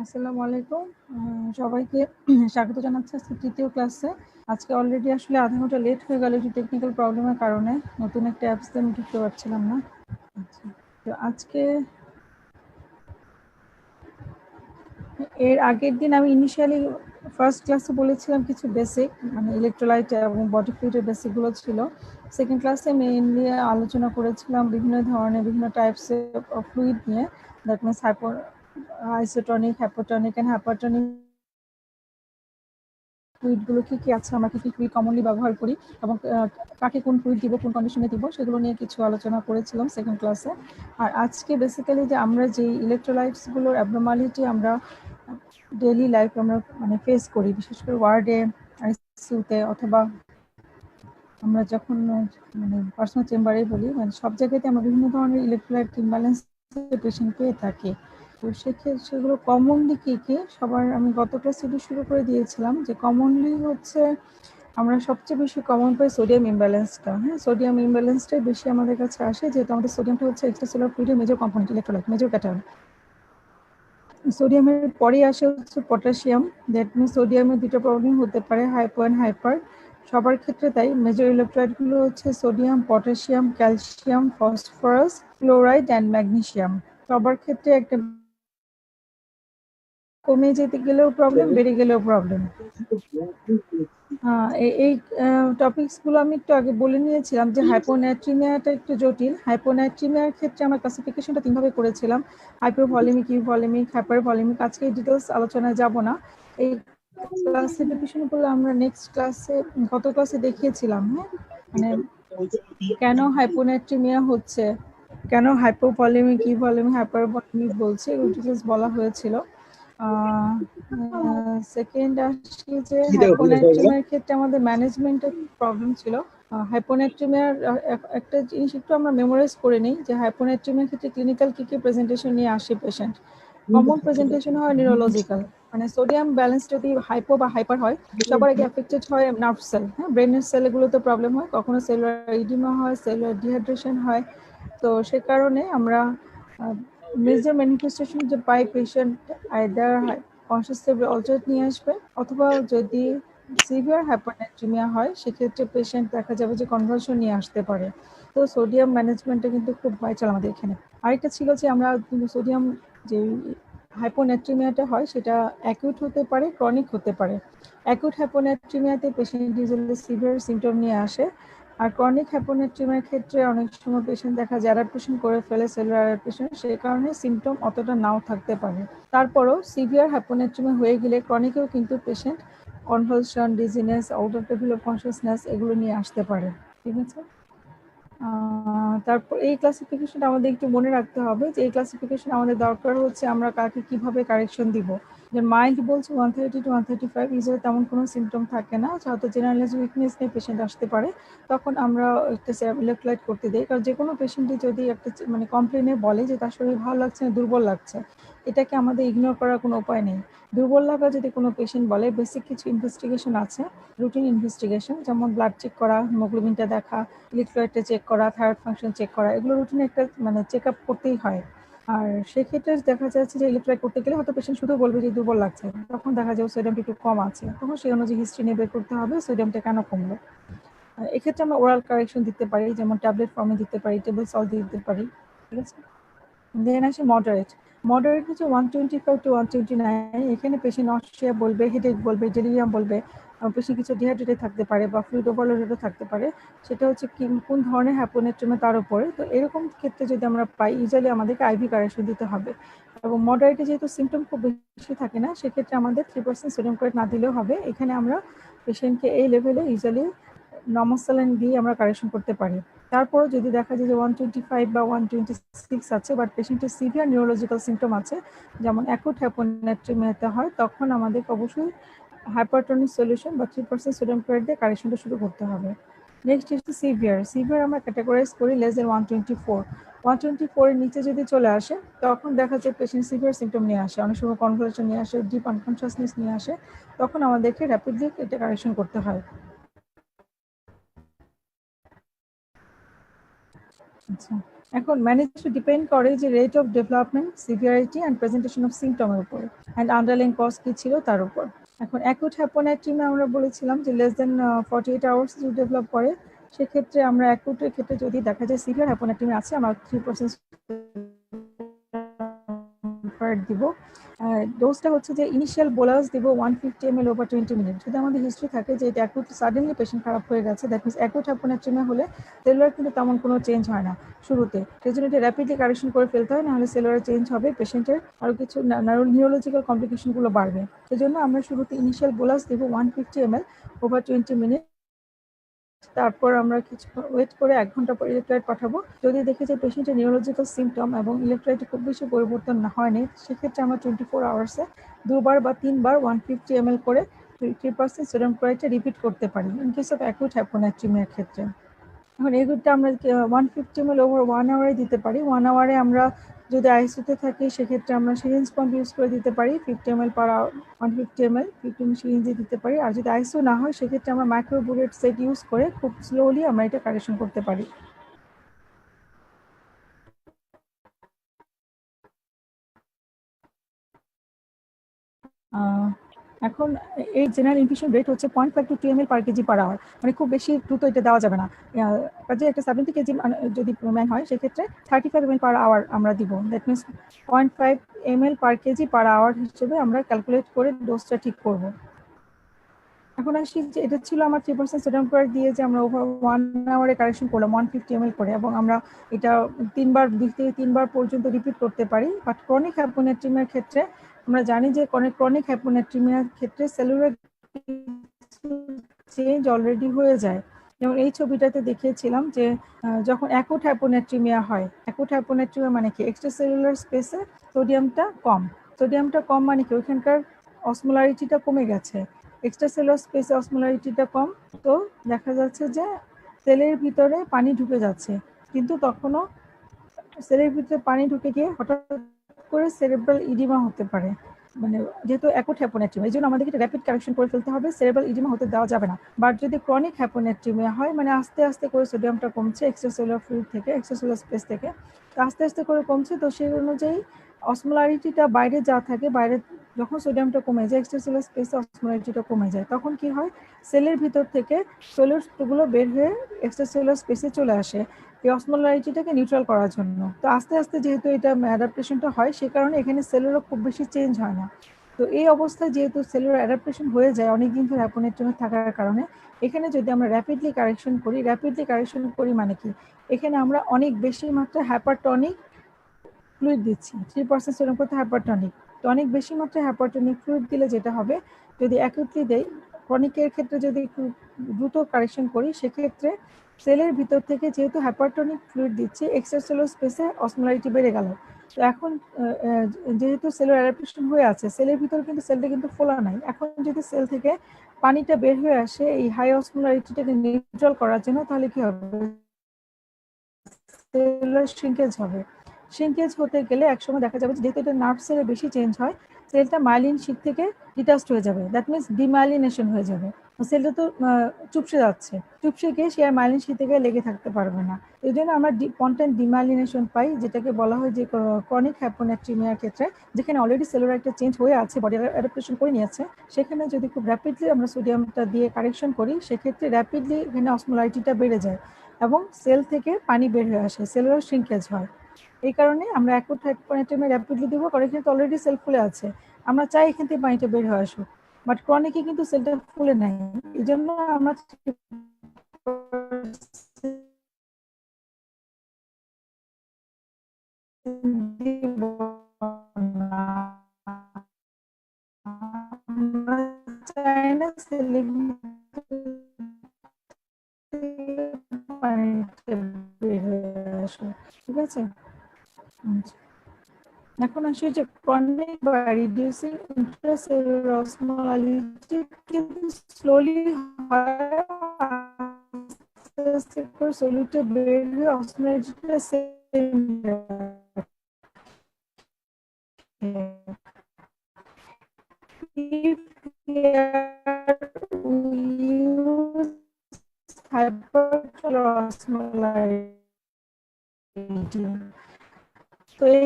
আসসালামু আলাইকুম সবাইকে স্বাগত জানাচ্ছি আজকে তৃতীয় ক্লাসে। আজকে অলরেডি আসলে আধা ঘন্টা লেট হয়ে গেল একটু টেকনিক্যাল প্রবলেমের কারণে, নতুন একটা অ্যাপস আমি ঢুকতে পারছিলাম না। আচ্ছা, তো আজকে এর আগের দিন আমি ইনিশিয়ালি ফার্স্ট ক্লাসে বলেছিলাম কিছু বেসিক মানে ইলেকট্রোলাইট এবং বডি ফ্লুইডের বেসিকগুলো ছিল। সেকেন্ড ক্লাসে মেইনলি আলোচনা করেছিলাম বিভিন্ন ধরনের বিভিন্ন টাইপসের ফ্লুইড নিয়ে, that means isotonic, hypotonic and hypertonic ফ্লুইডগুলো কি কি আছে, আমরা কি কি ফ্লুইড কমনলি ব্যবহার করি এবং কাকে কোন ফ্লুইড দিব, কোন কন্ডিশনে দিব, সেগুলো নিয়ে কিছু আলোচনা করেছিলাম সেকেন্ড ক্লাসে। আর আজকে বেসিক্যালি যে আমরা যে ইলেকট্রোলাইটসগুলোর অ্যাবনর্মালিটি আমরা ডেইলি লাইফ আমরা মানে ফেস করি, বিশেষ করে ওয়ার্ডে, আইসিইউতে অথবা আমরা যখন মানে পার্সোনাল চেম্বারে বলি, মানে সব জায়গাতে আমরা বিভিন্ন ধরনের ইলেকট্রোলাইট ইমব্যালেন্স পেশেন্ট পেয়ে থাকি। তো সেগুলো কমনলি কী কী সবার আমি গত ক্লাসে শুরু করে দিয়েছিলাম যে কমনলি হচ্ছে আমরা সবচেয়ে বেশি কমন পাই সোডিয়াম ইমব্যালেন্সটা। হ্যাঁ, সোডিয়াম ইমব্যালেন্সটাই বেশি আমাদের কাছে আসে, যেহেতু আমাদের সোডিয়ামটা হচ্ছে এক্সট্রাসেলুলার ফ্লুইডের major component, electrolyte major cation. সোডিয়ামের পরে আসে হচ্ছে পটাশিয়াম, দ্যাট মিনস সোডিয়ামের দুটো প্রবলেম হতে পারে, হাইপো অ্যান্ড হাইপার। সবার ক্ষেত্রে তাই মেজর ইলেকট্রোলাইটগুলো হচ্ছে sodium, potassium, calcium, phosphorus, chloride and magnesium. সবার ক্ষেত্রে একটা কমে যেতে গেলেও প্রবলেম, বেড়ে গেলেও প্রবলেম। এই টপিকসগুলো আমি একটু আগে বলে নিয়েছিলাম যে হাইপোনাইট্রিমিয়াটা একটু জটিল। হাইপোনাইট্রিমিয়ার ক্ষেত্রে আমরা ক্লাসিফিকেশনটা 3ভাবে করেছিলাম, হাইপোভলিমিক, ইউভলিমিক, হাইপারভলিমিক। আজকে এই ডিটেলস আলোচনায় যাব না। এই ক্লাসিফিকেশনগুলো আমরা নেক্সট ক্লাসে, গত ক্লাসে দেখিয়েছিলাম। হ্যাঁ, মানে কেন হাইপোনাইট্রিমিয়া হচ্ছে, কেন হাইপোভলিমিক, ইউভলিমিক, হাইপারভলিমিক বলছে, এগুলো ডিটেলস বলা হয়েছিল। সেকেন্ড আসি যে হাইপোনাইট্রিমিয়ার ক্ষেত্রে আমাদের ম্যানেজমেন্টের প্রবলেম ছিল। হাইপোনাইট্রিমিয়ার একটা জিনিস একটু আমরা মেমোরাইজ করে নিই যে হাইপোনাইট্রিমিয়ার ক্ষেত্রে ক্লিনিক্যাল কী কী প্রেজেন্টেশন নিয়ে আসে পেশেন্ট। কমন প্রেজেন্টেশন হয় নিউরোলজিক্যাল, মানে সোডিয়াম ব্যালেন্স যদি হাইপো বা হাইপার হয় সবার আগে অ্যাফেক্টেড হয় নার্ভ সেল। হ্যাঁ, ব্রেনের সেলগুলোতে প্রবলেম হয়, কখনো সেলুলার ইডিমা হয়, সেলুলার ডিহাইড্রেশন হয়। তো সে কারণে আমরা মেজর ম্যানিফেস্টেশন যে পাই পেশেন্ট আইদার কনসিয়াস লেভেল অল্টারেট নিয়ে আসবে, অথবা যদি সিভিয়ার হাইপারনাইট্রিমিয়া হয় সেক্ষেত্রে পেশেন্ট দেখা যাবে যে কনভালশন নিয়ে আসতে পারে। তো সোডিয়াম ম্যানেজমেন্টটা কিন্তু খুব ভাইটাল আমাদের এখানে। আরেকটা ছিল যে আমরা সোডিয়াম যে হাইপোনাইট্রিমিয়াটা হয় সেটা অ্যাকিউট হতে পারে, ক্রনিক হতে পারে। অ্যাকিউট হাইপোনাইট্রিমিয়াতে পেশেন্ট ইউজুয়ালি সিভিয়ার সিমটম নিয়ে আসে, আর ক্রনিক হাইপোনাইট্রিমিয়ার ক্ষেত্রে অনেক সময় পেশেন্ট দেখা যায় অ্যাডাপ্টেশন করে ফেলে, সেলুলার অ্যাডাপ্টেশন, সেই কারণে সিমটম অতটা নাও থাকতে পারে। তারপরও সিভিয়ার হাইপোনাইট্রিমিয়া হয়ে গেলে ক্রনিকেও কিন্তু patient convulsion, dizziness, out of level of consciousness এগুলো নিয়ে আসতে পারে। ঠিক আছে, তারপর এই ক্লাসিফিকেশনটা আমাদের একটু মনে রাখতে হবে যে এই ক্লাসিফিকেশন আমাদের দরকার হচ্ছে আমরা কাকে কিভাবে কারেকশন দিব। যে মাইল্ড বলছে 130 to 135, ইউজুয়ালি তেমন কোনো সিমটম থাকে না, হয়তো জেনারেলাইজ উইকনেস নিয়ে পেশেন্ট আসতে পারে, তখন আমরা একটা ইলেকট্রোলাইট করতে দিই। কারণ যে কোনো পেশেন্টই যদি একটা মানে কমপ্লেনে বলে যে তার শরীর ভালো লাগছে না, দুর্বল লাগছে, এটাকে আমাদের ইগনোর করার কোনো উপায় নেই। দুর্বল লাগা যদি কোনো পেশেন্ট বলে, বেসিক কিছু ইনভেস্টিগেশন আছে, রুটিন ইনভেস্টিগেশন, যেমন ব্লাড চেক করা, হিমোগ্লোবিনটা দেখা, ইলেকট্রোলাইটটা চেক করা, থাইরয়েড ফাংশন চেক করা, এগুলো রুটিনে একটা মানে চেক আপ করতেই হয়। আর সেক্ষেত্রে দেখা যাচ্ছে যে ইলেকট্রোলাইট করতে গেলে হয়তো পেশেন্ট শুধু বলবে যে দুর্বল লাগছে, তখন দেখা যায় সোডিয়ামটা একটু কম আছে, তখন সেই অনুযায়ী হিস্ট্রি নিয়ে বের করতে হবে সোডিয়ামটা কেন কমলো। এক্ষেত্রে আমরা ওরাল কারেকশন দিতে পারি, যেমন ট্যাবলেট ফর্মে দিতে পারি, টেবল সল্ট দিতে পারি। ঠিক আছে, দেন আসে মডারেট। মডারেট হচ্ছে 125 to 129। এখানে পেশেন্ট নশিয়া বলবে, হেডেক বলবে, ডেলিরিয়াম বলবে, পেশেন্ট কিছু ডিহাইড্রেটেড থাকতে পারে বা ফ্লুইড ওভারলোডেডও থাকতে পারে। সেটা হচ্ছে কোন ধরনের হাইপোনাইট্রিমিয়া তার উপরে। তো এরকম ক্ষেত্রে যদি আমরা পাই, ইউজুয়ালি আমাদেরকে আইভি কারেকশন দিতে হবে। এবং মডারেটে যেহেতু সিমটম খুব বেশি থাকে না, সেক্ষেত্রে আমাদের 3% সোডিয়াম ক্লোরাইড না দিলেও হবে। এখানে আমরা পেশেন্টকে এই লেভেলে ইউজুয়ালি নর্মোস্যালাইন দিয়ে আমরা কারেকশন করতে পারি। তারপরও যদি দেখা যায় যে 125 বা 126 আছে, বাট পেশেন্টের সিভিয়ার নিউরোলজিক্যাল সিমটম আছে, যেমন অ্যাকুট হাইপোনাইট্রিমিয়াতে হয়, তখন আমাদেরকে অবশ্যই হাইপারটনিক সলিউশন বা 3% সোডিয়াম ক্লোরাইড দিয়ে কারেকশনটা শুরু করতে হবে। নেক্সট হচ্ছে সিভিয়ার। সিভিয়ার আমরা ক্যাটাগরাইজ করি লেস দেন 124। 124 এর নিচে যদি চলে আসে, তখন দেখা যায় পেশেন্ট সিভিয়ার সিমটম নিয়ে আসে, অনেক সময় কনভালশন নিয়ে আসে, ডিপ আনকনশাসনেস নিয়ে আসে, তখন আমাদেরকে র্যাপিডলি এটা কারেকশন করতে হয়। আচ্ছা, এখন ম্যানেজমেন্ট ডিপেন্ড করে যে rate of development, severity and presentation of সিমটমের উপর অ্যান্ড আন্ডারলাইং কজ কি ছিল তার উপর। এখন অ্যাকুট হ্যাপোনাইট্রিমে আমরা বলেছিলাম যে লেস দেন 48 আওয়ার্স যদি ডেভেলপ করে, সেক্ষেত্রে আমরা অ্যাকুটের ক্ষেত্রে যদি দেখা যায় সিভিয়ার হ্যাপোনাইট্রিমে আছে, আমরা 3% দিব। ডোজটা হচ্ছে যে ইনিশিয়াল বোলাস দিব 150 ml ওভার 20 মিনিট। যদি আমাদের হিস্ট্রি থাকে যে এটা অ্যাকুট সাডেনলি পেশেন্ট খারাপ হয়ে গেছে, দ্যাট মিনস অ্যাকুট হ্যাপোনাইট্রিমে হলে সেলুলার কিন্তু তেমন কোনো চেঞ্জ হয় না শুরুতে, সেই জন্য এটা র্যাপিডলি কারেকশন করে ফেলতে হয়, নাহলে সেলুলার চেঞ্জ হবে, পেশেন্টের আরও কিছু নিউরোলজিক্যাল কমপ্লিকেশনগুলো বাড়বে। সেজন্য আমরা শুরুতে ইনিশিয়াল বোলাস দেবো 150 ml ওভার 20 মিনিট। তারপর আমরা কিছুক্ষণ ওয়েট করে 1 ঘন্টা পর ইলেকট্রোলাইট পাঠাবো। যদি দেখি যে পেশেন্টের নিউরোলজিক্যাল সিমটম এবং ইলেকট্রোলাইটে খুব বেশি পরিবর্তন না হয়নি, সেক্ষেত্রে আমরা 24 আওয়ার্সে 2 বার বা 3 বার 150 ml করে 3% সোডিয়াম ক্লোরাইডটা রিপিট করতে পারি ইন কেস অফ অ্যাকুট হাইপোনাট্রিমিয়ার ক্ষেত্রে। এখন এগুলোটা আমরা 150 ml ওভার 1 আওয়ারে দিতে পারি। 1 আওয়ারে আমরা যদি আইসিইউতে থাকি, সেক্ষেত্রে আমরা সিরিঞ্জ পাম্প ইউজ করে দিতে পারি 50 ml পার আওয়ার, 150 ml 15 সিরিঞ্জে দিতে পারি। আর যদি আইসিইউ না হয়, সেক্ষেত্রে আমরা মাইক্রোবুলেট সেট ইউজ করে খুব স্লোলি আমরা এটা কারেকশন করতে পারি। এখন এই জেনারেল ইনফিউশন রেট হচ্ছে 0.5 to 2 ml per kg per hour, মানে খুব বেশি দ্রুত এটা দেওয়া যাবে না। কাজে একটা 70 কেজি যদি ম্যান হয়, সেক্ষেত্রে 35 ml পার আওয়ার আমরা দিব। That means 0.5 ml per kg per hour হিসেবে আমরা ক্যালকুলেট করে ডোজটা ঠিক করব। এখন আসি যে এটা ছিল আমার 3% সোডিয়াম ক্লোরাইড দিয়ে যে আমরা ওভার 1 আওয়ারে কারেকশন করলাম 150 ml করে, এবং আমরা এটা 2 থেকে 3 বার পর্যন্ত রিপিট করতে পারি। বাট ক্রনিক হাইপোনাট্রিমিয়ার ক্ষেত্রে আমরা জানি যে ক্রনিক হাইপোনাট্রিমিয়ার ক্ষেত্রে সেলুলার চেঞ্জ অলরেডি হয়ে যায়। যেমন এই ছবিটাতে দেখিয়েছিলাম যে যখন অ্যাকুট হাইপোনাট্রিমিয়া হয়, অ্যাকুট হাইপোনাট্রিমিয়া মানে কি, এক্সট্রাসেলুলার স্পেসে সোডিয়ামটা কম মানে কি ওইখানকার অসমোলারিটিটা কমে গেছে, এক্সট্রাসেলুলার স্পেসে অসমোলারিটিটা কম, তো দেখা যাচ্ছে যে সেলের ভিতরে পানি ঢুকে যাচ্ছে, কিন্তু তখনও সেলের ভিতরে পানি ঢুকে গিয়ে হঠাৎ করে সেরেব্রাল ইডিমা হতে পারে, মানে যেহেতু অ্যাকুট হ্যাপোনাট্রিমিয়া, এই জন্য আমাদেরকে এটা র্যাপিড কারেকশন করে ফেলতে হবে, সেরেব্রাল ইডিমা হতে দেওয়া যাবে না। বাট যদি ক্রনিক হ্যাপোনাট্রিমিয়া হয়, মানে আস্তে আস্তে করে সোডিয়ামটা কমছে এক্সট্রাসেলুলার ফ্লুইড থেকে, এক্সট্রাসেলুলার স্পেস থেকে, তো আস্তে আস্তে করে কমছে, তো সেই অনুযায়ী অসমোলারিটিটা বাইরে যা থাকে, বাইরে যখন সোডিয়ামটা কমে যায়, এক্সট্রাসেলুলার স্পেসে অসমোলারিটিটা কমে যায়, তখন কি হয়, সেলের ভিতর থেকে সোলিউটগুলো বের হয়ে এক্সট্রাসেলুলার স্পেসে চলে আসে এই অসমোলারিটিটাকে নিউট্রাল করার জন্য। তো আস্তে আস্তে যেহেতু এটা অ্যাডাপ্টেশনটা হয়, সে কারণে এখানে সেলুলার খুব বেশি চেঞ্জ হয় না। তো এই অবস্থায় যেহেতু সেলুলার অ্যাডাপ্টেশন হয়ে যায় অনেকদিন ধরে অ্যাপোনেট্রিমে থাকার কারণে, এখানে যদি আমরা র্যাপিডলি কারেকশন করি মানে কি, এখানে আমরা অনেক বেশি মাত্রা হ্যাপারটনিক ফ্লুইড দিচ্ছি, 3% সেরকম করতে হাইপারটনিক, তো অনেক বেশি মাত্রায় হাইপারটনিক ফ্লুইড দিলে যেটা হবে, যদি অ্যাকুটলি দেই, ক্রনিকের ক্ষেত্রে যদি একটু দ্রুত কারেকশন করি, সেক্ষেত্রে সেলের ভিতর থেকে যেহেতু হাইপারটনিক ফ্লুইড দিচ্ছি, এক্সট্রাসেলুলার স্পেসে অসমোলারিটি বেড়ে গেল। তো এখন যেহেতু সেলের অ্যাডাপ্টেশন হয়ে আছে, সেলের ভিতরে কিন্তু সেলটা কিন্তু ফোলা নাই, এখন যদি সেল থেকে পানিটা বের হয়ে আসে এই হাই অসমোলারিটিটাকে নিউট্রাল করার জন্য, তাহলে কি হবে, সেলুলার শ্রিঙ্কেজ হবে। শ্রিঙ্কেজ হতে গেলে একসময় দেখা যাবে যেহেতু এটা নার্ভ সেলে বেশি চেঞ্জ হয়, সেলটা মাইলিন শিট থেকে ডিটাচড হয়ে যাবে, দ্যাট মিনস ডিমাইলিনেশন হয়ে যাবে। সেলটা তো চুপসে যাচ্ছে, চুপসে গিয়ে সে আর মাইলিন শিট থেকে লেগে থাকতে পারবে না। এই জন্য আমরা কন্টেন্ট ডিমাইলিনেশন পাই, যেটাকে বলা হয় যে ক্রনিক হ্যাপোনাট্রিমিয়ার ক্ষেত্রে, যেখানে অলরেডি সেলুলার একটা চেঞ্জ হয়ে আছে, বডি অ্যাডাপ্টেশন করে নিয়েছে, সেখানে যদি খুব র্যাপিডলি আমরা সোডিয়ামটা দিয়ে কারেকশন করি, সেক্ষেত্রে র্যাপিডলি এখানে অসমোলারিটিটা বেড়ে যায় এবং সেল থেকে পানি বের হয়ে আসে, সেলুলার শ্রিঙ্কেজ হয়। এই কারণে আমরা অ্যাকুট হাইপোনাট্রিমিয়া র্যাপিডলি দিব, কারণ এখানে তো অলরেডি সেল ফুলে আছে, আমরা চাই এখান থেকে পানিটা বের হয়ে আসুক, বাট ক্রনিকে কিন্তু সেলটা ফুলে নাই, এই জন্য আমরা চাই না সেলের পানিটা বের হয়ে আসুক, ঠিক আছে। এখন আসি যে ক্রনিক বা রিডিউসিং ইন্ট্রাসেলুলার অসমোলারিটি কিন্তু স্লোলি হয়, আস্তে আস্তে করে সলিউটে বের হয়ে অসমোলারিটিটা সেম রাখে। If we use hyperosmolarity তো এই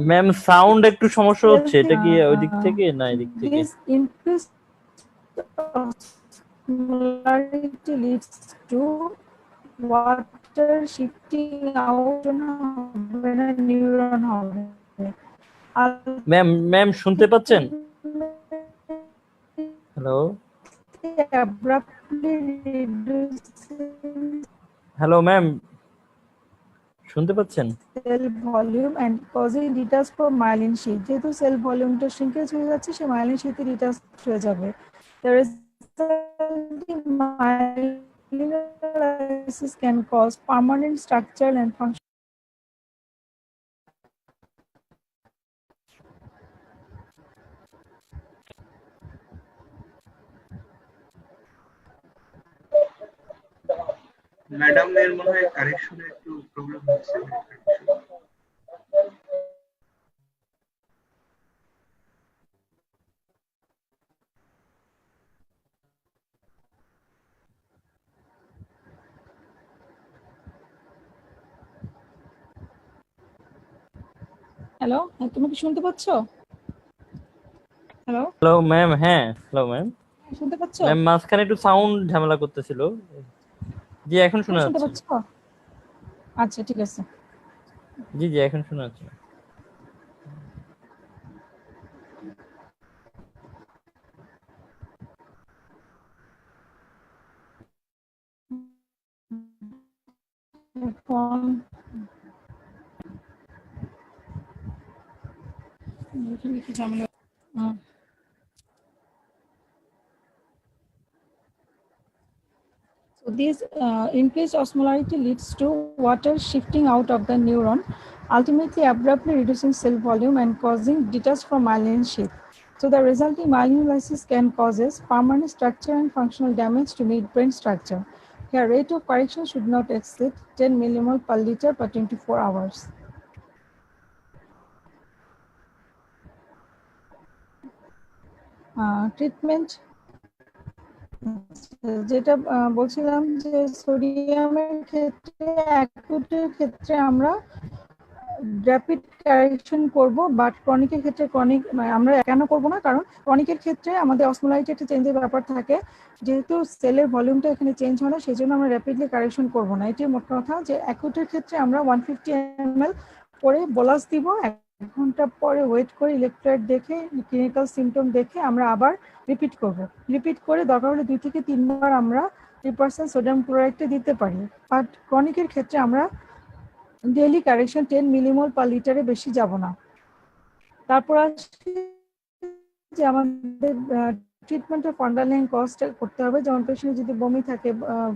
ম্যাম সাউন্ড একটু সমস্যা হচ্ছে, এটা কি ওই দিক থেকে না এদিক থেকে? This increased osmolarity leads to water shifting out হবে না, নিউরন হবে। ম্যাম শুনতে পাচ্ছেন? হ্যালো হ্যালো ম্যাম শুনতে পাচ্ছেন? Cell volume and causing detach for myelin sheath. যেহেতু সেল ভলিউমটা শ্রিঙ্কেজ হয়ে যাচ্ছে, সে মাইলিন শীটে ডিটাচ হয়ে যাবে। Myelinolysis can cause permanent structural and functional. Madam এর মনে হয় কারেকশনে একটু প্রবলেম হচ্ছে। হ্যালো, তুমি কি শুনতে পাচ্ছ? হ্যালো হ্যালো ম্যাম, হ্যাঁ হ্যালো ম্যাম। শুনতে পাচ্ছ? ম্যাম মাঝখানে একটু সাউন্ড ঝামেলা করতেছিল। জি এখন শোনা শুনতে যাচ্ছে। পাচ্ছ? আচ্ছা ঠিক আছে। জি জি এখন শোনা যাচ্ছে। ফোন ঝামেলা। So this increased osmolarity leads to water shifting out of the neuron, ultimately abruptly reducing cell volume and causing detach from myelin sheath. So the resulting myelinolysis can cause permanent structural and functional damage to midbrain structure. Here, rate of correction should not exceed 10 millimole per liter per 24 hours. Treatment যেটা বলছিলাম যে সোডিয়ামের ক্ষেত্রে অ্যাকুটের ক্ষেত্রে আমরা rapid correction করব, but ক্রনিকের ক্ষেত্রে আমরা কেন করব না, কারণ ক্রনিকের ক্ষেত্রে আমাদের অসমোলাইটি একটা চেঞ্জের ব্যাপার থাকে, যেহেতু সেলের ভলিউমটা এখানে চেঞ্জ হয় না, সেই জন্য আমরা র্যাপিডলি কারেকশন করব না। এটি মোট কথা যে অ্যাকুটের ক্ষেত্রে আমরা 150 ml করে বোলাস দিব, 1 ঘন্টা পরে ওয়েট করে ইলেকট্রোলাইট দেখে ক্লিনিক্যাল সিমটম দেখে আমরা আবার রিপিট করব। রিপিট করে দরকার হলে 2 থেকে 3 বার আমরা 3% সোডিয়াম ক্লোরাইডটা দিতে পারি। বাট ক্রনিকের ক্ষেত্রে আমরা ডেইলি কারেকশন 10 মিলিমোল পার লিটারে বেশি যাব না। তারপর আসি যে আমাদের ট্রিটমেন্টের ফান্ডামেন্টাল কস্ট করতে হবে। যেমন পেশেন্টের যদি বমি থাকে,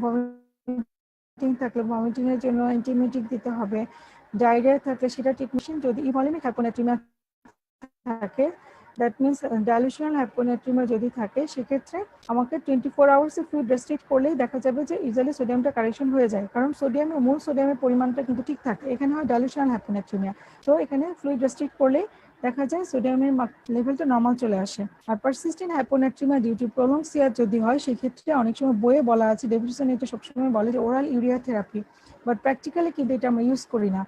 ভমিটিং থাকলে ভমিটিং এর জন্য অ্যান্টিমেটিক দিতে হবে। ডায়রিয়া থাকলে সেটা ট্রিটমেন্ট। যদি ইভলিমিক হাইপোনাট্রিমিয়া থাকে, দ্যাট মিনস ডাইলুশনাল হাইপোনাট্রিমিয়া যদি থাকে, সেক্ষেত্রে আমাকে 24 আওয়ার্সে ফ্লুইড রেস্ট্রিক্ট করলেই দেখা যাবে যে ইজিলি সোডিয়ামটা কারেকশন হয়ে যায়, কারণ মূল সোডিয়ামের পরিমাণটা কিন্তু ঠিক থাকে। এখানে হয় ডাইলুশনাল হাইপোনাট্রিমিয়া, তো এখানে ফ্লুইড রেস্ট্রিক্ট করলেই দেখা যায় সোডিয়ামের লেভেলটা নর্মাল চলে আসে। আর পারসিস্টেন্ট হাইপোনাট্রিমিয়া ডিউ টু প্রলং সিয়ার যদি হয়, সেক্ষেত্রে অনেক সময় বইয়ে বলা আছে, ডেভিডসন এটা সবসময় বলে যে oral urea therapy, but practically কিন্তু এটা আমরা ইউজ করি না।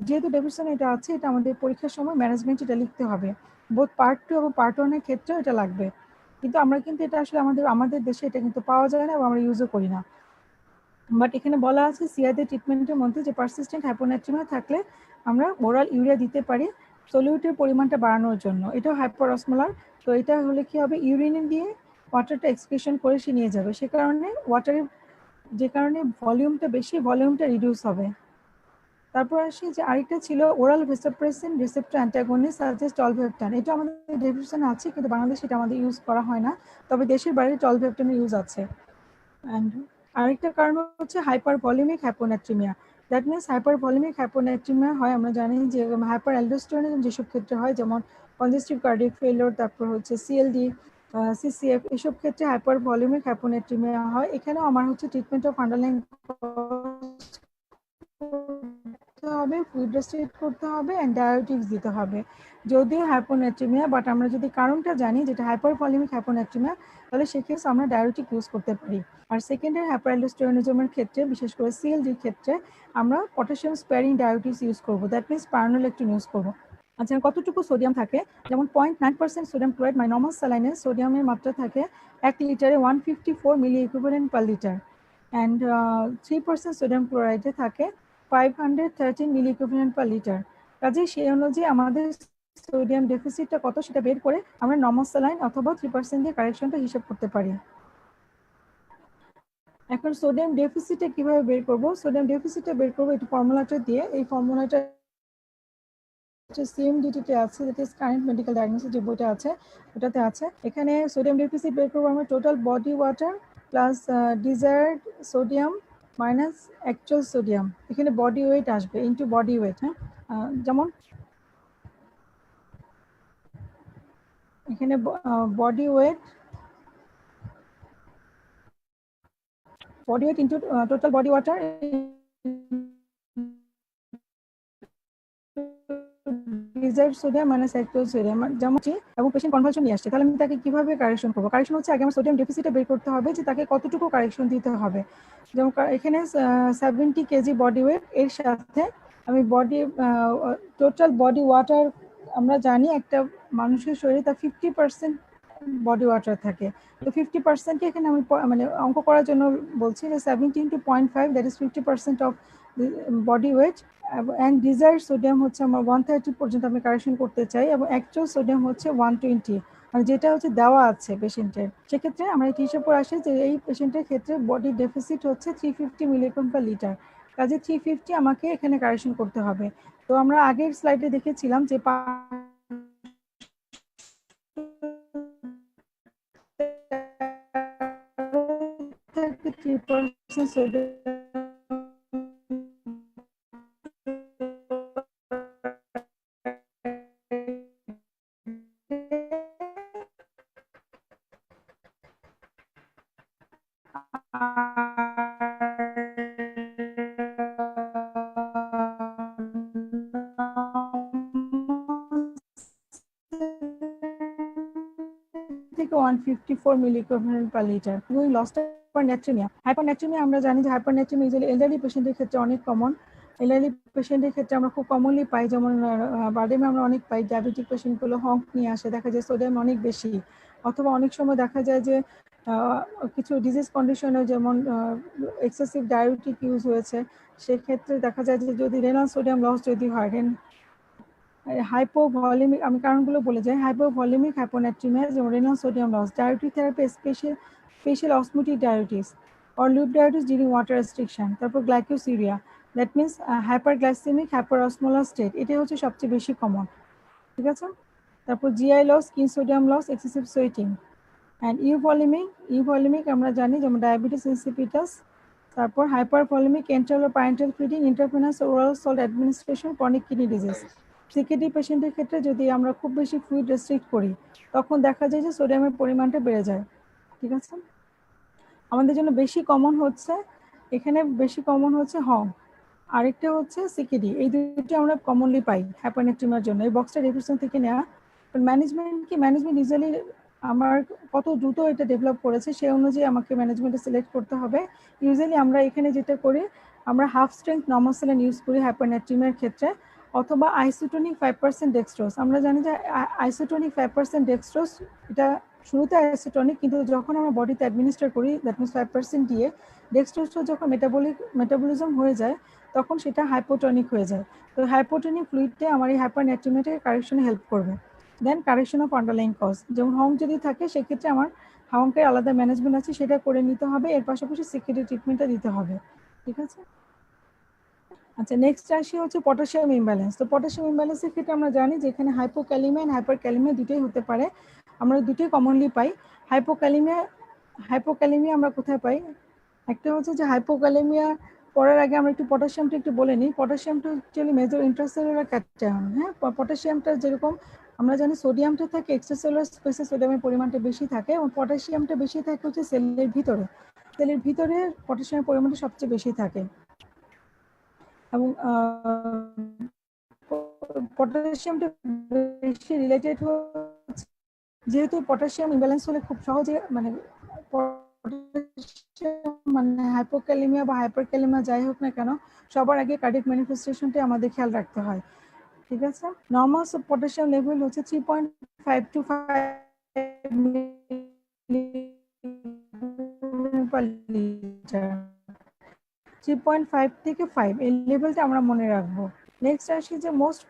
যেহেতু ডেভিডসন এটা আছে, এটা আমাদের পরীক্ষার সময় ম্যানেজমেন্ট এটা লিখতে হবে, বোথ পার্ট 2 এবং পার্ট 1 এর ক্ষেত্রেও এটা লাগবে। কিন্তু আমরা কিন্তু এটা আসলে আমাদের দেশে এটা কিন্তু পাওয়া যায় না এবং আমরা ইউজও করি না। বাট এখানে বলা আছে সিআইডি ট্রিটমেন্টের মধ্যে যে পারসিস্টেন্ট হাইপোনাট্রিমিয়া থাকলে আমরা ওরাল ইউরিয়া দিতে পারি সলিউটের পরিমাণটা বাড়ানোর জন্য। এটাও হাইপার অসমোলার, তো এটা হলে কি হবে, ইউরিনে দিয়ে ওয়াটারটা এক্সক্রিশন করে সে নিয়ে যাবে, সে কারণে যে কারণে ভলিউমটা বেশি, ভলিউমটা রিডিউস হবে। তারপর আসি যে আরেকটা ছিল oral vasopressin receptor antagonist suggest tolvaptan. এটা আমাদের ডেফিনেশনে আছে, কিন্তু বাংলাদেশে এটা আমাদের ইউজ করা হয় না, তবে দেশের বাইরে টলভেপটানের ইউজ আছে। অ্যান্ড আরেকটা কারণ হচ্ছে হাইপার ভলিউমিক হাইপোনাট্রিমিয়া। দ্যাট মিনস হাইপার ভলিউমিক হাইপোনাট্রিমিয়া হয়, আমরা জানি যে হাইপার অ্যালডোস্টেরনিজম যেসব ক্ষেত্রে হয়, যেমন কনজেস্টিভ কার্ডিয়াক ফেলিওর, তারপর হচ্ছে সিএলডি, সিসিএফ, এসব ক্ষেত্রে হাইপার ভলিউমিক হাইপোনাট্রিমিয়া হয়। এখানেও আমার হচ্ছে ট্রিটমেন্ট অফ আন্ডারলাইন হবে, ফ্লুইড রেস্ট্রিক্ট করতে হবে অ্যান্ড ডায়োটিক্স দিতে হবে। যদিও হাইপোনাট্রিমিয়া, বাট আমরা যদি কারণটা জানি যেটা হাইপারভলিমিক হাইপোনাট্রিমিয়া, তাহলে সেক্ষেত্রে আমরা ডায়োটিক ইউজ করতে পারি। আর সেকেন্ডারি হাইপারঅ্যালডোস্টেরনিজমের ক্ষেত্রে, বিশেষ করে সিএলডির ক্ষেত্রে আমরা পটাশিয়াম স্প্যারিং ডায়োটিক্স ইউজ করবো, দ্যাট মিনস স্পারনোলেকটিন ইউজ করবো। আচ্ছা, কতটুকু সোডিয়াম থাকে? যেমন 0.9% সোডিয়াম ক্লোরাইড মানে নর্মাল স্যালাইনে সোডিয়ামের মাত্রা থাকে 1 লিটারে 154 milli equivalent per litre, and 3% sodium ক্লোরাইডে থাকে 513 মিলি ইকুইভ্যালেন্ট পার লিটার। কাজে সেই অনুযায়ী আমাদের সোডিয়াম ডেফিসিটটা কত সেটা বের করে আমরা নর্মাল স্যালাইন অথবা 3% দিয়ে কারেকশনটা হিসাব করতে পারি। এখন সোডিয়াম ডেফিসিটে কিভাবে বের করব? সোডিয়াম ডেফিসিটে বের করবো এই ফর্মুলাটা দিয়ে। এই ফর্মুলাটা সিএমডিটি আছে, যেটা কারেন্ট মেডিকেল ডায়াগনোসিস যে বইটা আছে ওটাতে আছে। এখানে সোডিয়াম ডেফিসিট বের করবো আমরা total body water plus desired sodium minus actual sodium. এখানে বডি ওয়েট আসবে ইনটু বডি ওয়েট। হ্যাঁ, যেমন এখানে body weight into total body water desired sodium minus actual sodium. যেমন এবং পেশেন্ট কনভালশন নিয়ে আসছে, তাহলে আমি তাকে কিভাবে কারেকশন করবো? কারেকশন হচ্ছে আগে আমার সোডিয়াম ডেফিসিটে বের করতে হবে যে তাকে কতটুকু কারেকশন দিতে হবে। যেমন এখানে 70 কেজি বডি ওয়েট, এর সাথে আমি টোটাল বডি ওয়াটার, আমরা জানি একটা মানুষের শরীরে তার 50% বডি ওয়াটার থাকে, তো 50%কে এখানে আমি মানে অঙ্ক করার জন্য বলছি যে 70 into 0.5 that is 50% of body weight. And desired sodium হচ্ছে আমার 130 পর্যন্ত আমি কারেকশন করতে চাই, এবং অ্যাকচুয়াল সোডিয়াম হচ্ছে 120, মানে যেটা হচ্ছে দেওয়া আছে পেশেন্টের। সেক্ষেত্রে আমরা এটি হিসাব করে আসি যে এই পেশেন্টের ক্ষেত্রে বডি ডেফিসিট হচ্ছে 350 মিলিগ্রাম পার লিটার। কাজে 350 আমাকে এখানে কারেকশন করতে হবে। তো আমরা আগের স্লাইডে দেখেছিলাম যে 3% সোডিয়াম থেকে 154 মিলি ইকুইভ্যালেন্ট পার লিটার। ওই লসটা হাইপারন্যাট্রিমিয়া আমরা জানি যে হাইপারন্যাট্রিমিয়া ইউজুয়ালি এলডারলি পেশেন্টের ক্ষেত্রে অনেক কমন। এলডারলি পেশেন্টের ক্ষেত্রে আমরা খুব কমনলি পাই, যেমন বার্ডেমে আমরা অনেক পাই, ডায়াবেটিক পেশেন্টগুলো হংক নিয়ে আসে, দেখা যায় সোডিয়াম অনেক বেশি, অথবা অনেক সময় দেখা যায় যে কিছু ডিজিজ কন্ডিশনে যেমন এক্সেসিভ ডায়াবেটিক ইউজ হয়েছে, সেক্ষেত্রে দেখা যায় যে যদি রেনাল সোডিয়াম লস যদি হয়, হাইপোভলিমিক, আমি কারণগুলো বলে যাই, হাইপোভলিমিক হাইপোনাট্রিমিয়া যেমন renal sodium loss, ডায়োটিক therapy special osmotic ডায়োটিস or loop ডায়োটিস during water restriction, তারপর গ্লাইকোসিরিয়া, দ্যাট মিনস হাইপারগ্লাইসেমিক হাইপারঅসমোলার স্টেট, এটা হচ্ছে সবচেয়ে বেশি কমন। ঠিক আছে, তারপর GI loss, skin sodium loss, excessive sweating, and ইউভলিমিক আমরা জানি যেমন ডায়াবেটিস ইনসিপিটাস, তারপর হাইপারভলিমিক এন্টারাল parental feeding, intravenous oral salt administration, chronic kidney disease. CKD পেশেন্টের ক্ষেত্রে যদি আমরা খুব বেশি ফ্লুইড রেস্ট্রিক্ট করি, তখন দেখা যায় যে সোডিয়ামের পরিমাণটা বেড়ে যায়। ঠিক আছে, আমাদের জন্য বেশি কমন হচ্ছে হং, আরেকটা হচ্ছে সিকেডি, এই দুটি আমরা কমনলি পাই হাইপারনেট্রিমিয়ার জন্য। এই বক্সটা রেভিশন থেকে নেওয়া। ম্যানেজমেন্ট ইউজুয়ালি আমার কত দ্রুত এটা ডেভেলপ করেছে সেই অনুযায়ী আমাকে ম্যানেজমেন্টে সিলেক্ট করতে হবে। ইউজুয়ালি আমরা এখানে যেটা করি, আমরা half strength normal saline use করি হাইপারনেট্রিমিয়ার ক্ষেত্রে, অথবা আইসোটোনিক 5% ডেক্সট্রোজ। আমরা জানি যে আইসোটোনিক 5% ডেক্সট্রোজ, এটা শুরুতে আইসোটোনিক, কিন্তু যখন আমরা বডিতে অ্যাডমিনিস্টার করি দ্যাট মিনস 5% দিয়ে ডেক্সট্রোজটা যখন মেটাবলিজম হয়ে যায়, তখন সেটা হাইপোটনিক হয়ে যায়। তো হাইপোটনিক ফ্লুইডে আমার এই হাইপারনেট্রিমিয়াটাকে কারেকশনে হেল্প করবে। দেন কারেকশন অফ আন্ডারলাইং কজ, যেমন হং যদি থাকে সেক্ষেত্রে আমার হংকের আলাদা ম্যানেজমেন্ট আছে, সেটা করে নিতে হবে, এর পাশাপাশি সিকিউরিটি ট্রিটমেন্টটা দিতে হবে। ঠিক আছে, আচ্ছা নেক্সট আসি হচ্ছে পটাশিয়াম ইমব্যালেন্স। তো পটাশিয়াম ইমব্যালেন্সের ক্ষেত্রে আমরা জানি যে এখানে হাইপোক্যালিমিয়া এন্ড হাইপারক্যালিমিয়া দুটোই হতে পারে, আমরা দুটোই কমনলি পাই। হাইপোক্যালিমিয়া আমরা কোথায় পাই? একটা হচ্ছে যে হাইপোক্যালিমিয়া পড়ার আগে আমরা একটু পটাশিয়ামটা একটু বলে নিই। পটাশিয়ামটা অ্যাকচুয়ালি মেজর ইন্ট্রাসেলুলার ক্যাটায়ন। হ্যাঁ, পটাশিয়ামটা যেরকম আমরা জানি সোডিয়ামটা থাকে এক্সট্রাসেলুলার স্পেসে, সোডিয়ামের পরিমাণটা বেশি থাকে, এবং পটাশিয়ামটা বেশি থাকে হচ্ছে সেলের ভিতরে পটাশিয়ামের পরিমাণটা সবচেয়ে বেশি থাকে। এবং পটাশিয়ামটা বেশি রিলেটেড হচ্ছে, যেহেতু পটাশিয়াম ইমব্যালেন্স হলে খুব সহজে মানে মানে হাইপোক্যালেমিয়া বা হাইপারক্যালেমিয়া যাই হোক না কেন, সবার আগে কার্ডিয়াক ম্যানিফেস্টেশনটা আমাদের খেয়াল রাখতে হয়। ঠিক আছে, নর্মাল পটাশিয়াম লেভেল হচ্ছে 3.5 to 5 per liter, 3.5 থেকে 5 এই লেভেলটা আমরা মনে রাখবো। নেক্সট আসি যে মোস্ট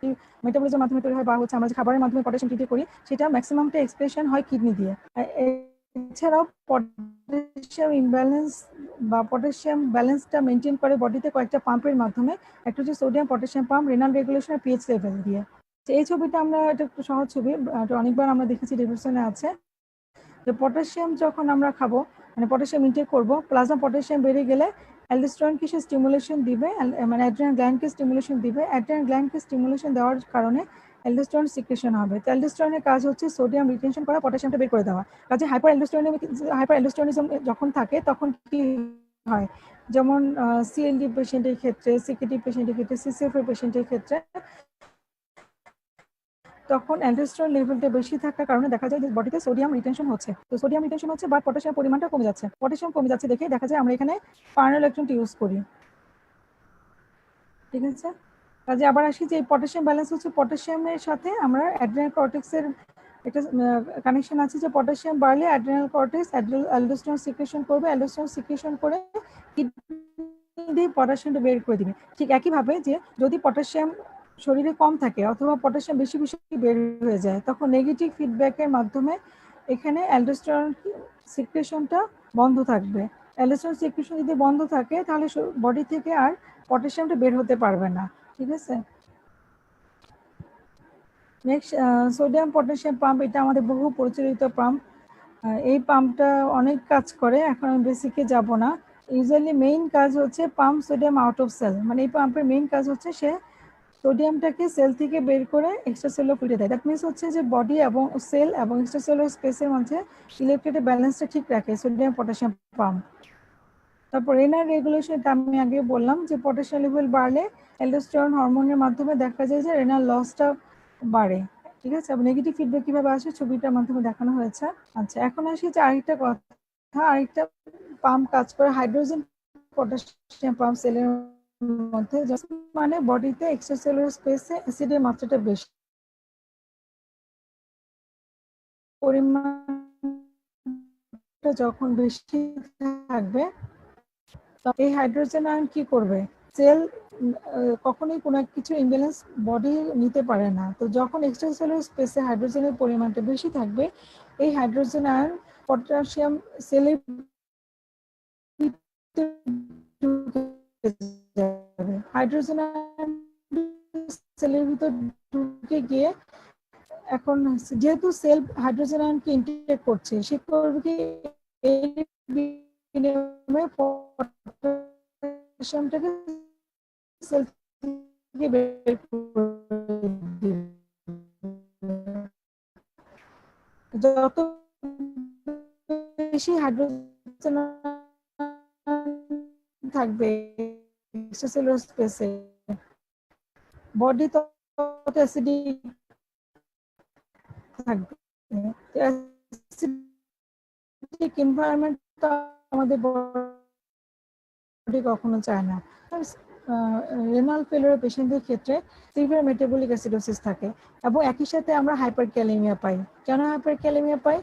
মেটাবলিজমের মাধ্যমে তৈরি হয় বা হচ্ছে আমরা যে খাবারের মাধ্যমে পটাশিয়াম ট্রিট করি, সেটা ম্যাক্সিমামটা এক্সপ্রেশন হয় কিডনি দিয়ে। এছাড়াও পটাশিয়াম ইমব্যালেন্স বা পটাশিয়াম ব্যালেন্সটা মেনটেন করে বডিতে কয়েকটা পাম্পের মাধ্যমে। একটা হচ্ছে sodium potassium pump, renal regulation আর পিএইচ লেভেল দিয়ে। এই ছবিটা আমরা, এটা একটু সহজ ছবি, অনেকবার আমরা দেখেছি রিভিশনে আছে, যে পটাশিয়াম যখন আমরা খাবো মানে পটাশিয়াম ইনটেক করব, প্লাজমা পটাশিয়াম বেড়ে গেলে অ্যালডোস্টেরনকে সে স্টিমুলেশন দিবে, মানে অ্যাড্রিনাল গ্ল্যান্ডকে স্টিমুলেশন দিবে। অ্যাড্রিনাল গ্ল্যান্ডকে স্টিমুলেশন দেওয়ার কারণে অ্যালডোস্টেরন সিক্রেশন হবে। তো অ্যালডোস্টেরনের কাজ হচ্ছে সোডিয়াম রিটেনশন করা, পটাশিয়ামটা বের করে দেওয়া। কাজে হাইপার অ্যালডোস্টেরনিজম যখন থাকে তখন কি হয়, যেমন সিএলডি পেশেন্টের ক্ষেত্রে, সিকেটি পেশেন্টের ক্ষেত্রে, সিসিএফ এর পেশেন্টের ক্ষেত্রে, তখন অ্যালডোস্টেরন লেভেলটা বেশি থাকার কারণে দেখা যায় যে বডিতে সোডিয়াম রিটেনশন হচ্ছে। তো সোডিয়াম রিটেনশন হচ্ছে বাট পটাশিয়াম পরিমাণটা কমে যাচ্ছে। পটাশিয়াম কমে যাচ্ছে দেখে দেখা যায় আমরা এখানে স্পাইনোলেকট্রনটি ইউজ করি। ঠিক আছে, কাজে আবার আসি যে পটাশিয়াম ব্যালেন্স হচ্ছে পটাশিয়ামের সাথে আমরা অ্যাড্রিনাল কর্টেক্সের একটা কানেকশন আছে, যে পটাশিয়াম বাড়লে অ্যাড্রিনাল কর্টেক্স অ্যালডোস্টেরন সিক্রেশন করবে, অ্যালডোস্টেরন সিক্রেশন করে কিডনি দিয়ে পটাশিয়ামটা বের করে দিবে। ঠিক একইভাবে যে যদি পটাশিয়াম শরীরে কম থাকে অথবা পটাশিয়াম বেশি বেশি বের হয়ে যায়, তখন নেগেটিভ ফিডব্যাকের মাধ্যমে এখানে অ্যালডোস্টেরন সিক্রেশনটা বন্ধ থাকবে। অ্যালডোস্টেরন সিক্রেশন যদি বন্ধ থাকে তাহলে বডি থেকে আর পটাশিয়ামটা বের হতে পারবে না। ঠিক আছে, নেক্সট সোডিয়াম পটাশিয়াম পাম্প, এটা আমাদের বহু প্রচলিত পাম্প। এই পাম্পটা অনেক কাজ করে, এখন আমি বেসিকে যাব না। ইউজুয়ালি মেইন কাজ হচ্ছে pump sodium out of cell, মানে এই পাম্পের মেইন কাজ হচ্ছে সে সোডিয়ামটাকে সেল থেকে বের করে এক্সট্রা সেলুলার ফ্লুইডে দেয়। দ্যাট মিনস হচ্ছে যে বডি এবং সেল এবং এক্সট্রা সেলুলার স্পেসের মধ্যে ইলেকট্রিকের ব্যালেন্সটা ঠিক রাখে সোডিয়াম পটাশিয়াম পাম্প। তারপর রেনাল রেগুলেশনটা আমি আগে বললাম যে পটাশিয়াম লেভেল বাড়লে অ্যালডোস্টেরন হরমোনের মাধ্যমে দেখা যায় যে রেনাল লসটা বাড়ে। ঠিক আছে, এবং নেগেটিভ ফিডব্যাক কিভাবে আসে ছবিটার মাধ্যমে দেখানো হয়েছে। আচ্ছা, এখন আসি যে আরেকটা কথা, আরেকটা পাম্প কাজ করে হাইড্রোজেন পটাশিয়াম পাম্প সেলের মধ্যে, মানে বডিতে এক্সট্রা সেলুলার স্পেসে অ্যাসিডের মাত্রাটা বেশি, পরিমাণটা যখন বেশি থাকবে এই হাইড্রোজেন আয়ন কি করবে, সেল কখনোই কোনো কিছু ইমব্যালেন্স বডি নিতে পারে না। তো যখন এক্সট্রা সেলুলার স্পেসে হাইড্রোজেনের পরিমাণটা বেশি থাকবে, এই হাইড্রোজেন আয়ন পটাশিয়াম সেলের হাইড্রোজেন আয়ন সেলের ভিতর ঢুকে গিয়ে, এখন যেহেতু সেল হাইড্রোজেন আয়নকে ইনটেক করছে, সে করবে কি এই বিনিময়ে পটাশিয়ামটাকে সেল থেকে বের করে দিবে। যত বেশি হাইড্রোজেন থাকবে এক্সট্রাসেলুলার স্পেসে, বডি তত অ্যাসিডিক থাকবে। অ্যাসিডিক এনভায়রনমেন্ট তো আমাদের বডি কখনো চায় না। রেনাল ফেলিওর পেশেন্টদের ক্ষেত্রে সিভিয়ার মেটাবলিক অ্যাসিডোসিস থাকে এবং একই সাথে আমরা হাইপারক্যালেমিয়া পাই। কেন হাইপারক্যালেমিয়া পাই?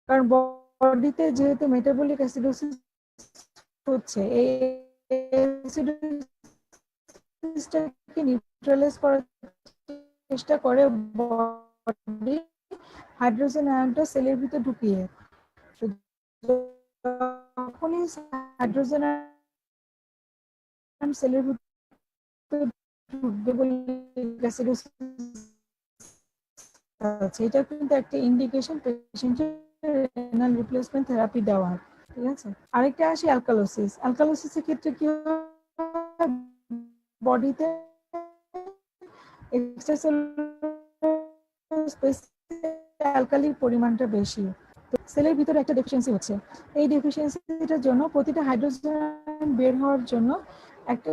কারণ বডিতে যেহেতু মেটাবলিক অ্যাসিডোসিস হচ্ছে, এই অ্যাসিডোসিসটাকে নিউট্রালাইজ করার চেষ্টা করে বডি হাইড্রোজেন আয়নটা সেলের ভিতর ঢুকিয়ে। যখনই হাইড্রোজেন আয়ন সেলের ভিতর ঢুকবে বলে অ্যাসিডোসিস আছে, এটা কিন্তু একটা ইন্ডিকেশন পেশেন্টের রেনাল রিপ্লেসমেন্ট থেরাপি দেওয়ার। ঠিক আছে, আরেকটা আসি অ্যালকালোসিস। অ্যালকালোসিসের ক্ষেত্রে কি হয়, বডিতে এক্সট্রাসেলুলার স্পেস অ্যালকালির পরিমাণটা বেশি, তো সেলের ভিতরে একটা ডেফিসিয়েন্সি হচ্ছে। এই ডেফিসিয়েন্সিটার জন্য প্রতিটা হাইড্রোজেন বের হওয়ার জন্য একটা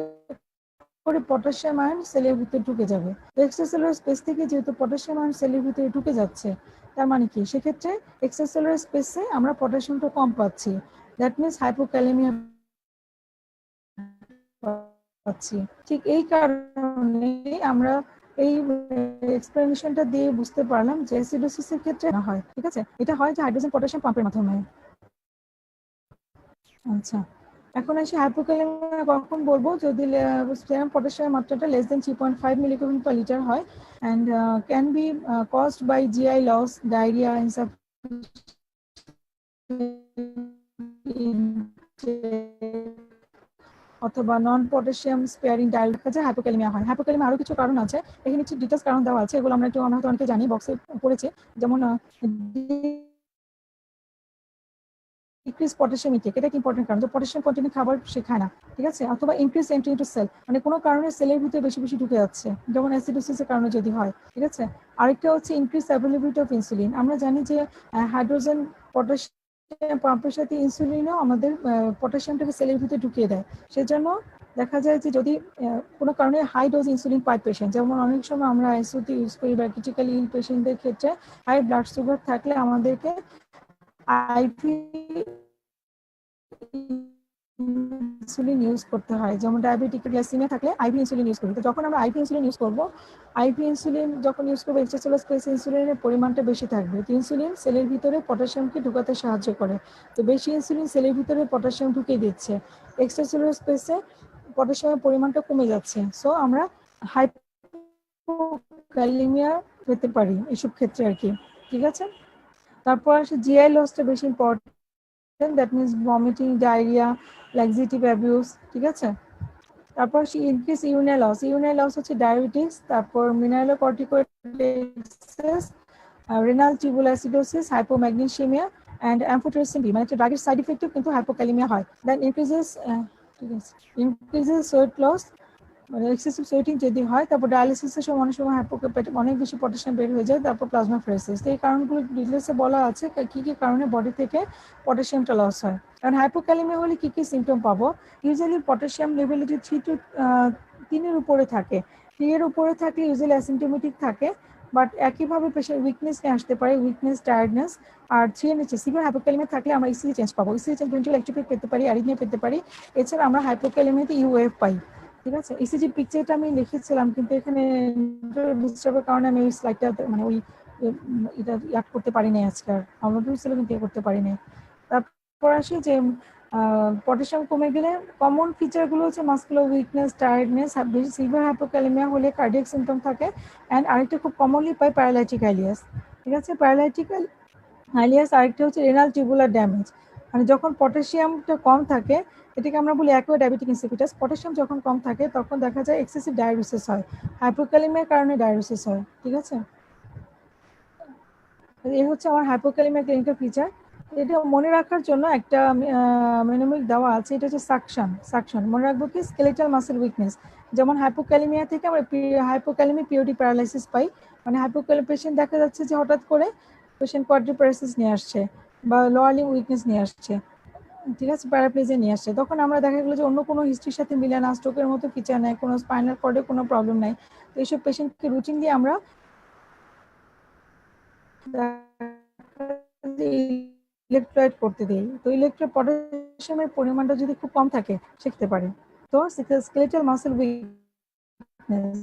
করে পটাশিয়াম আয়ন সেলের ভিতরে ঢুকে যাবে। তো এক্সট্রাসেলুলার স্পেস থেকে যেহেতু পটাশিয়াম আয়ন সেলের ভিতরে ঢুকে যাচ্ছে, তার মানে কি সেক্ষেত্রে এক্সট্রাসেলুলার স্পেসে আমরা পটাশিয়ামটা কম পাচ্ছি, দ্যাট মিনস হাইপোক্যালেমিয়া পাচ্ছি। ঠিক এই কারণে আমরা এই এক্সপ্লেনেশনটা দিয়ে বুঝতে পারলাম যে অ্যাসিডোসিসের ক্ষেত্রে না হয়, ঠিক আছে, এটা হয় যে হাইড্রোজেন পটাশিয়াম পাম্পের মাধ্যমে। আচ্ছা, এখন আসি হাইপোক্যালেমিয়া কখন বলবো, যদি সেরাম পটাশিয়ামের মাত্রাটা less than 3.5 milligram per litre হয় and can be caused by GI loss, diarrhea, অথবা নন পটাশিয়াম স্পেয়ারিং ডায়েট কাজে হাইপোক্যালেমিয়া হয়। হাইপোক্যালেমিয়া আরো কিছু কারণ আছে, এখানে কিছু ডিটেলস কারণ দেওয়া আছে, এগুলো আমরা একটু অনেক অনেকে জানি, বক্সে পড়েছে, যেমন ইনক্রিজ পটাশিয়াম ইনটেক, এটা কি ইম্পর্টেন্ট কারণ, পটাশিয়াম কন্টেন্ট খাবার সে খায় না, ঠিক আছে, অথবা ইনক্রিজ এন্ট্রি ইনটু সেল, মানে কোনো কারণে সেলের ভিতরে বেশি বেশি ঢুকে যাচ্ছে, যেমন অ্যাসিডোসিসের কারণে যদি হয়, ঠিক আছে। আরেকটা হচ্ছে ইনক্রিজ অ্যাভেলেবিলিটি অফ ইনসুলিন। আমরা জানি যে হাইড্রোজেন পটাশিয়াম পাম্পের সাথে ইনসুলিনও আমাদের পটাশিয়ামটাকে সেলের ভিতরে ঢুকিয়ে দেয়। সেজন্য দেখা যায় যে যদি কোনো কারণে হাই ডোজ ইনসুলিন পায় পেশেন্ট, যেমন অনেক সময় আমরা আইসিইউতে ইউজ করি বা ক্রিটিক্যালি ইল পেশেন্টদের ক্ষেত্রে হাই ব্লাড সুগার থাকলে আমাদেরকে আইভি ইনসুলিন ইউজ করতে হয়, যেমন ডায়াবেটিক গ্লাইসেমিয়া থাকলে আইভি ইনসুলিন ইউজ করি। তো যখন আমরা আইভি ইনসুলিন ইউজ করব, আইভি ইনসুলিন যখন ইউজ করবো এক্সট্রাসেলুলার স্পেসে ইনসুলিনের পরিমাণটা বেশি থাকবে। তো ইনসুলিন সেলের ভিতরে পটাশিয়ামকে ঢুকাতে সাহায্য করে, তো বেশি ইনসুলিন সেলের ভিতরে পটাশিয়াম ঢুকিয়ে দিচ্ছে, এক্সট্রাসেলুলার স্পেসে পটাশিয়ামের পরিমাণটা কমে যাচ্ছে। সো আমরা হাইপোক্যালেমিয়া পেতে পারি এসব ক্ষেত্রে আর কি, ঠিক আছে। তারপর আসে জিআই লসটা বেশি important, that means vomiting, diarrhoea, laxative abuse, ঠিক আছে। তারপর আসি increase urinal loss. Urinal loss হচ্ছে ডায়াবেটিস, তারপর mineralocorticoid excess, renal tubular acidosis, hypomagnesaemia and amphotericin B, মানে ড্রাগের সাইড ইফেক্টও কিন্তু হাইপোক্যালেমিয়া হয়। দেন ইনক্রিজেস ওয়েট লস, মানে এক্সেসিভ সোয়েটিং যদি হয়, তারপর ডায়ালিসিসের সময় অনেক সময় অনেক বেশি পটাশিয়াম বের হয়ে যায়, তারপর প্লাজমাফেরেসিস। এই কারণগুলো ডিটেলসে বলা আছে কি কি কারণে বডি থেকে পটাশিয়ামটা লস হয়। কারণ হাইপোক্যালেমিয়া হলে কি কি সিমটম পাবো, ইউজুয়ালি পটাশিয়াম লেভেল যদি 3 উপরে থাকে, 3 এর উপরে থাকলে ইউজুয়ালি অ্যাসিম্পটোমেটিক থাকে, বাট একইভাবে পেশেন্ট উইকনেস নিয়ে আসতে পারে, উইকনেস, টায়ার্ডনেস। আর 3 এর নিচে সিভিয়ার হাইপোক্যালেমিয়া থাকলে আমরা ইসিজি চেঞ্জ পাবো, ইসিজি চেঞ্জ ভেন্ট্রাল অ্যাক্টিভিটি পেতে পারি, অ্যারিথমিয়া পেতে পারি। এছাড়া আমরা হাইপোক্যালেমিয়াতে ইউএফ পাই, ঠিক আছে। ইসিজি পিকচারটা আমি লিখেছিলাম, কিন্তু এখানে ডিস্টার্বের কারণে আমি ওই স্লাইডটা মানে ওই এটা ইয়াদ করতে পারি নাই আজকে, ডাউনলোড হয়েছিল কিন্তু করতে পারি নাই। তারপর আসি যে পটাশিয়াম কমে গেলে কমন ফিচারগুলো হচ্ছে muscular weakness, tiredness, severe hypokalaemia হলে কার্ডিয়াক সিমটম থাকে, অ্যান্ড আরেকটা খুব কমনলি পাই প্যারালাইটিক আইলিয়াস, ঠিক আছে। প্যারালাইটিক আইলিয়াস আরেকটা হচ্ছে রেনাল টিউবুলার ড্যামেজ, মানে যখন পটাশিয়ামটা কম থাকে, এটাকে আমরা বলি অ্যাকুয়া ডায়াবেটিক ইনসিপিটাস। পটাশিয়াম যখন কম থাকে তখন দেখা যায় এক্সেসিভ ডায়াবেটিস হয়, হাইপোক্যালেমিয়ার কারণে ডায়াবেটিস হয়, ঠিক আছে। এই হচ্ছে আমার হাইপোক্যালেমিয়া ক্লিনিক্যাল ফিচার। এটা মনে রাখার জন্য একটা মেনোমিক দেওয়া আছে, এটা হচ্ছে সাকশন মনে রাখবো কি, স্কেলেটাল মাসেল উইকনেস। যেমন হাইপোক্যালেমিয়া থেকে আমরা হাইপোক্যালেমিক পিরিয়ডিক প্যারালাইসিস পাই, মানে হাইপোক্যালেমিক পেশেন্ট দেখা যাচ্ছে যে হঠাৎ করে পেশেন্ট কোয়াড্রিপ্যারালাইসিস নিয়ে আসছে বা লোয়ার লিম্ব উইকনেস নিয়ে আসছে, ঠিক আছে, প্যারাপ্লেজিয়া নিয়ে আসছে। তখন আমরা দেখা গেলো যে অন্য কোনো হিস্ট্রির সাথে মিলে না, স্ট্রোকের মতো ফিচার নাই, কোনো স্পাইনাল কর্ডে কোনো প্রবলেম নাই। তো এইসব পেশেন্টকে রুটিন দিয়ে আমরা ইলেকট্রোলাইট করতে দিই। তো ইলেকট্রোলাইট পটাশিয়ামের পরিমাণটা যদি খুব কম থাকে শিখতে পারে। তো skeletal muscle weakness,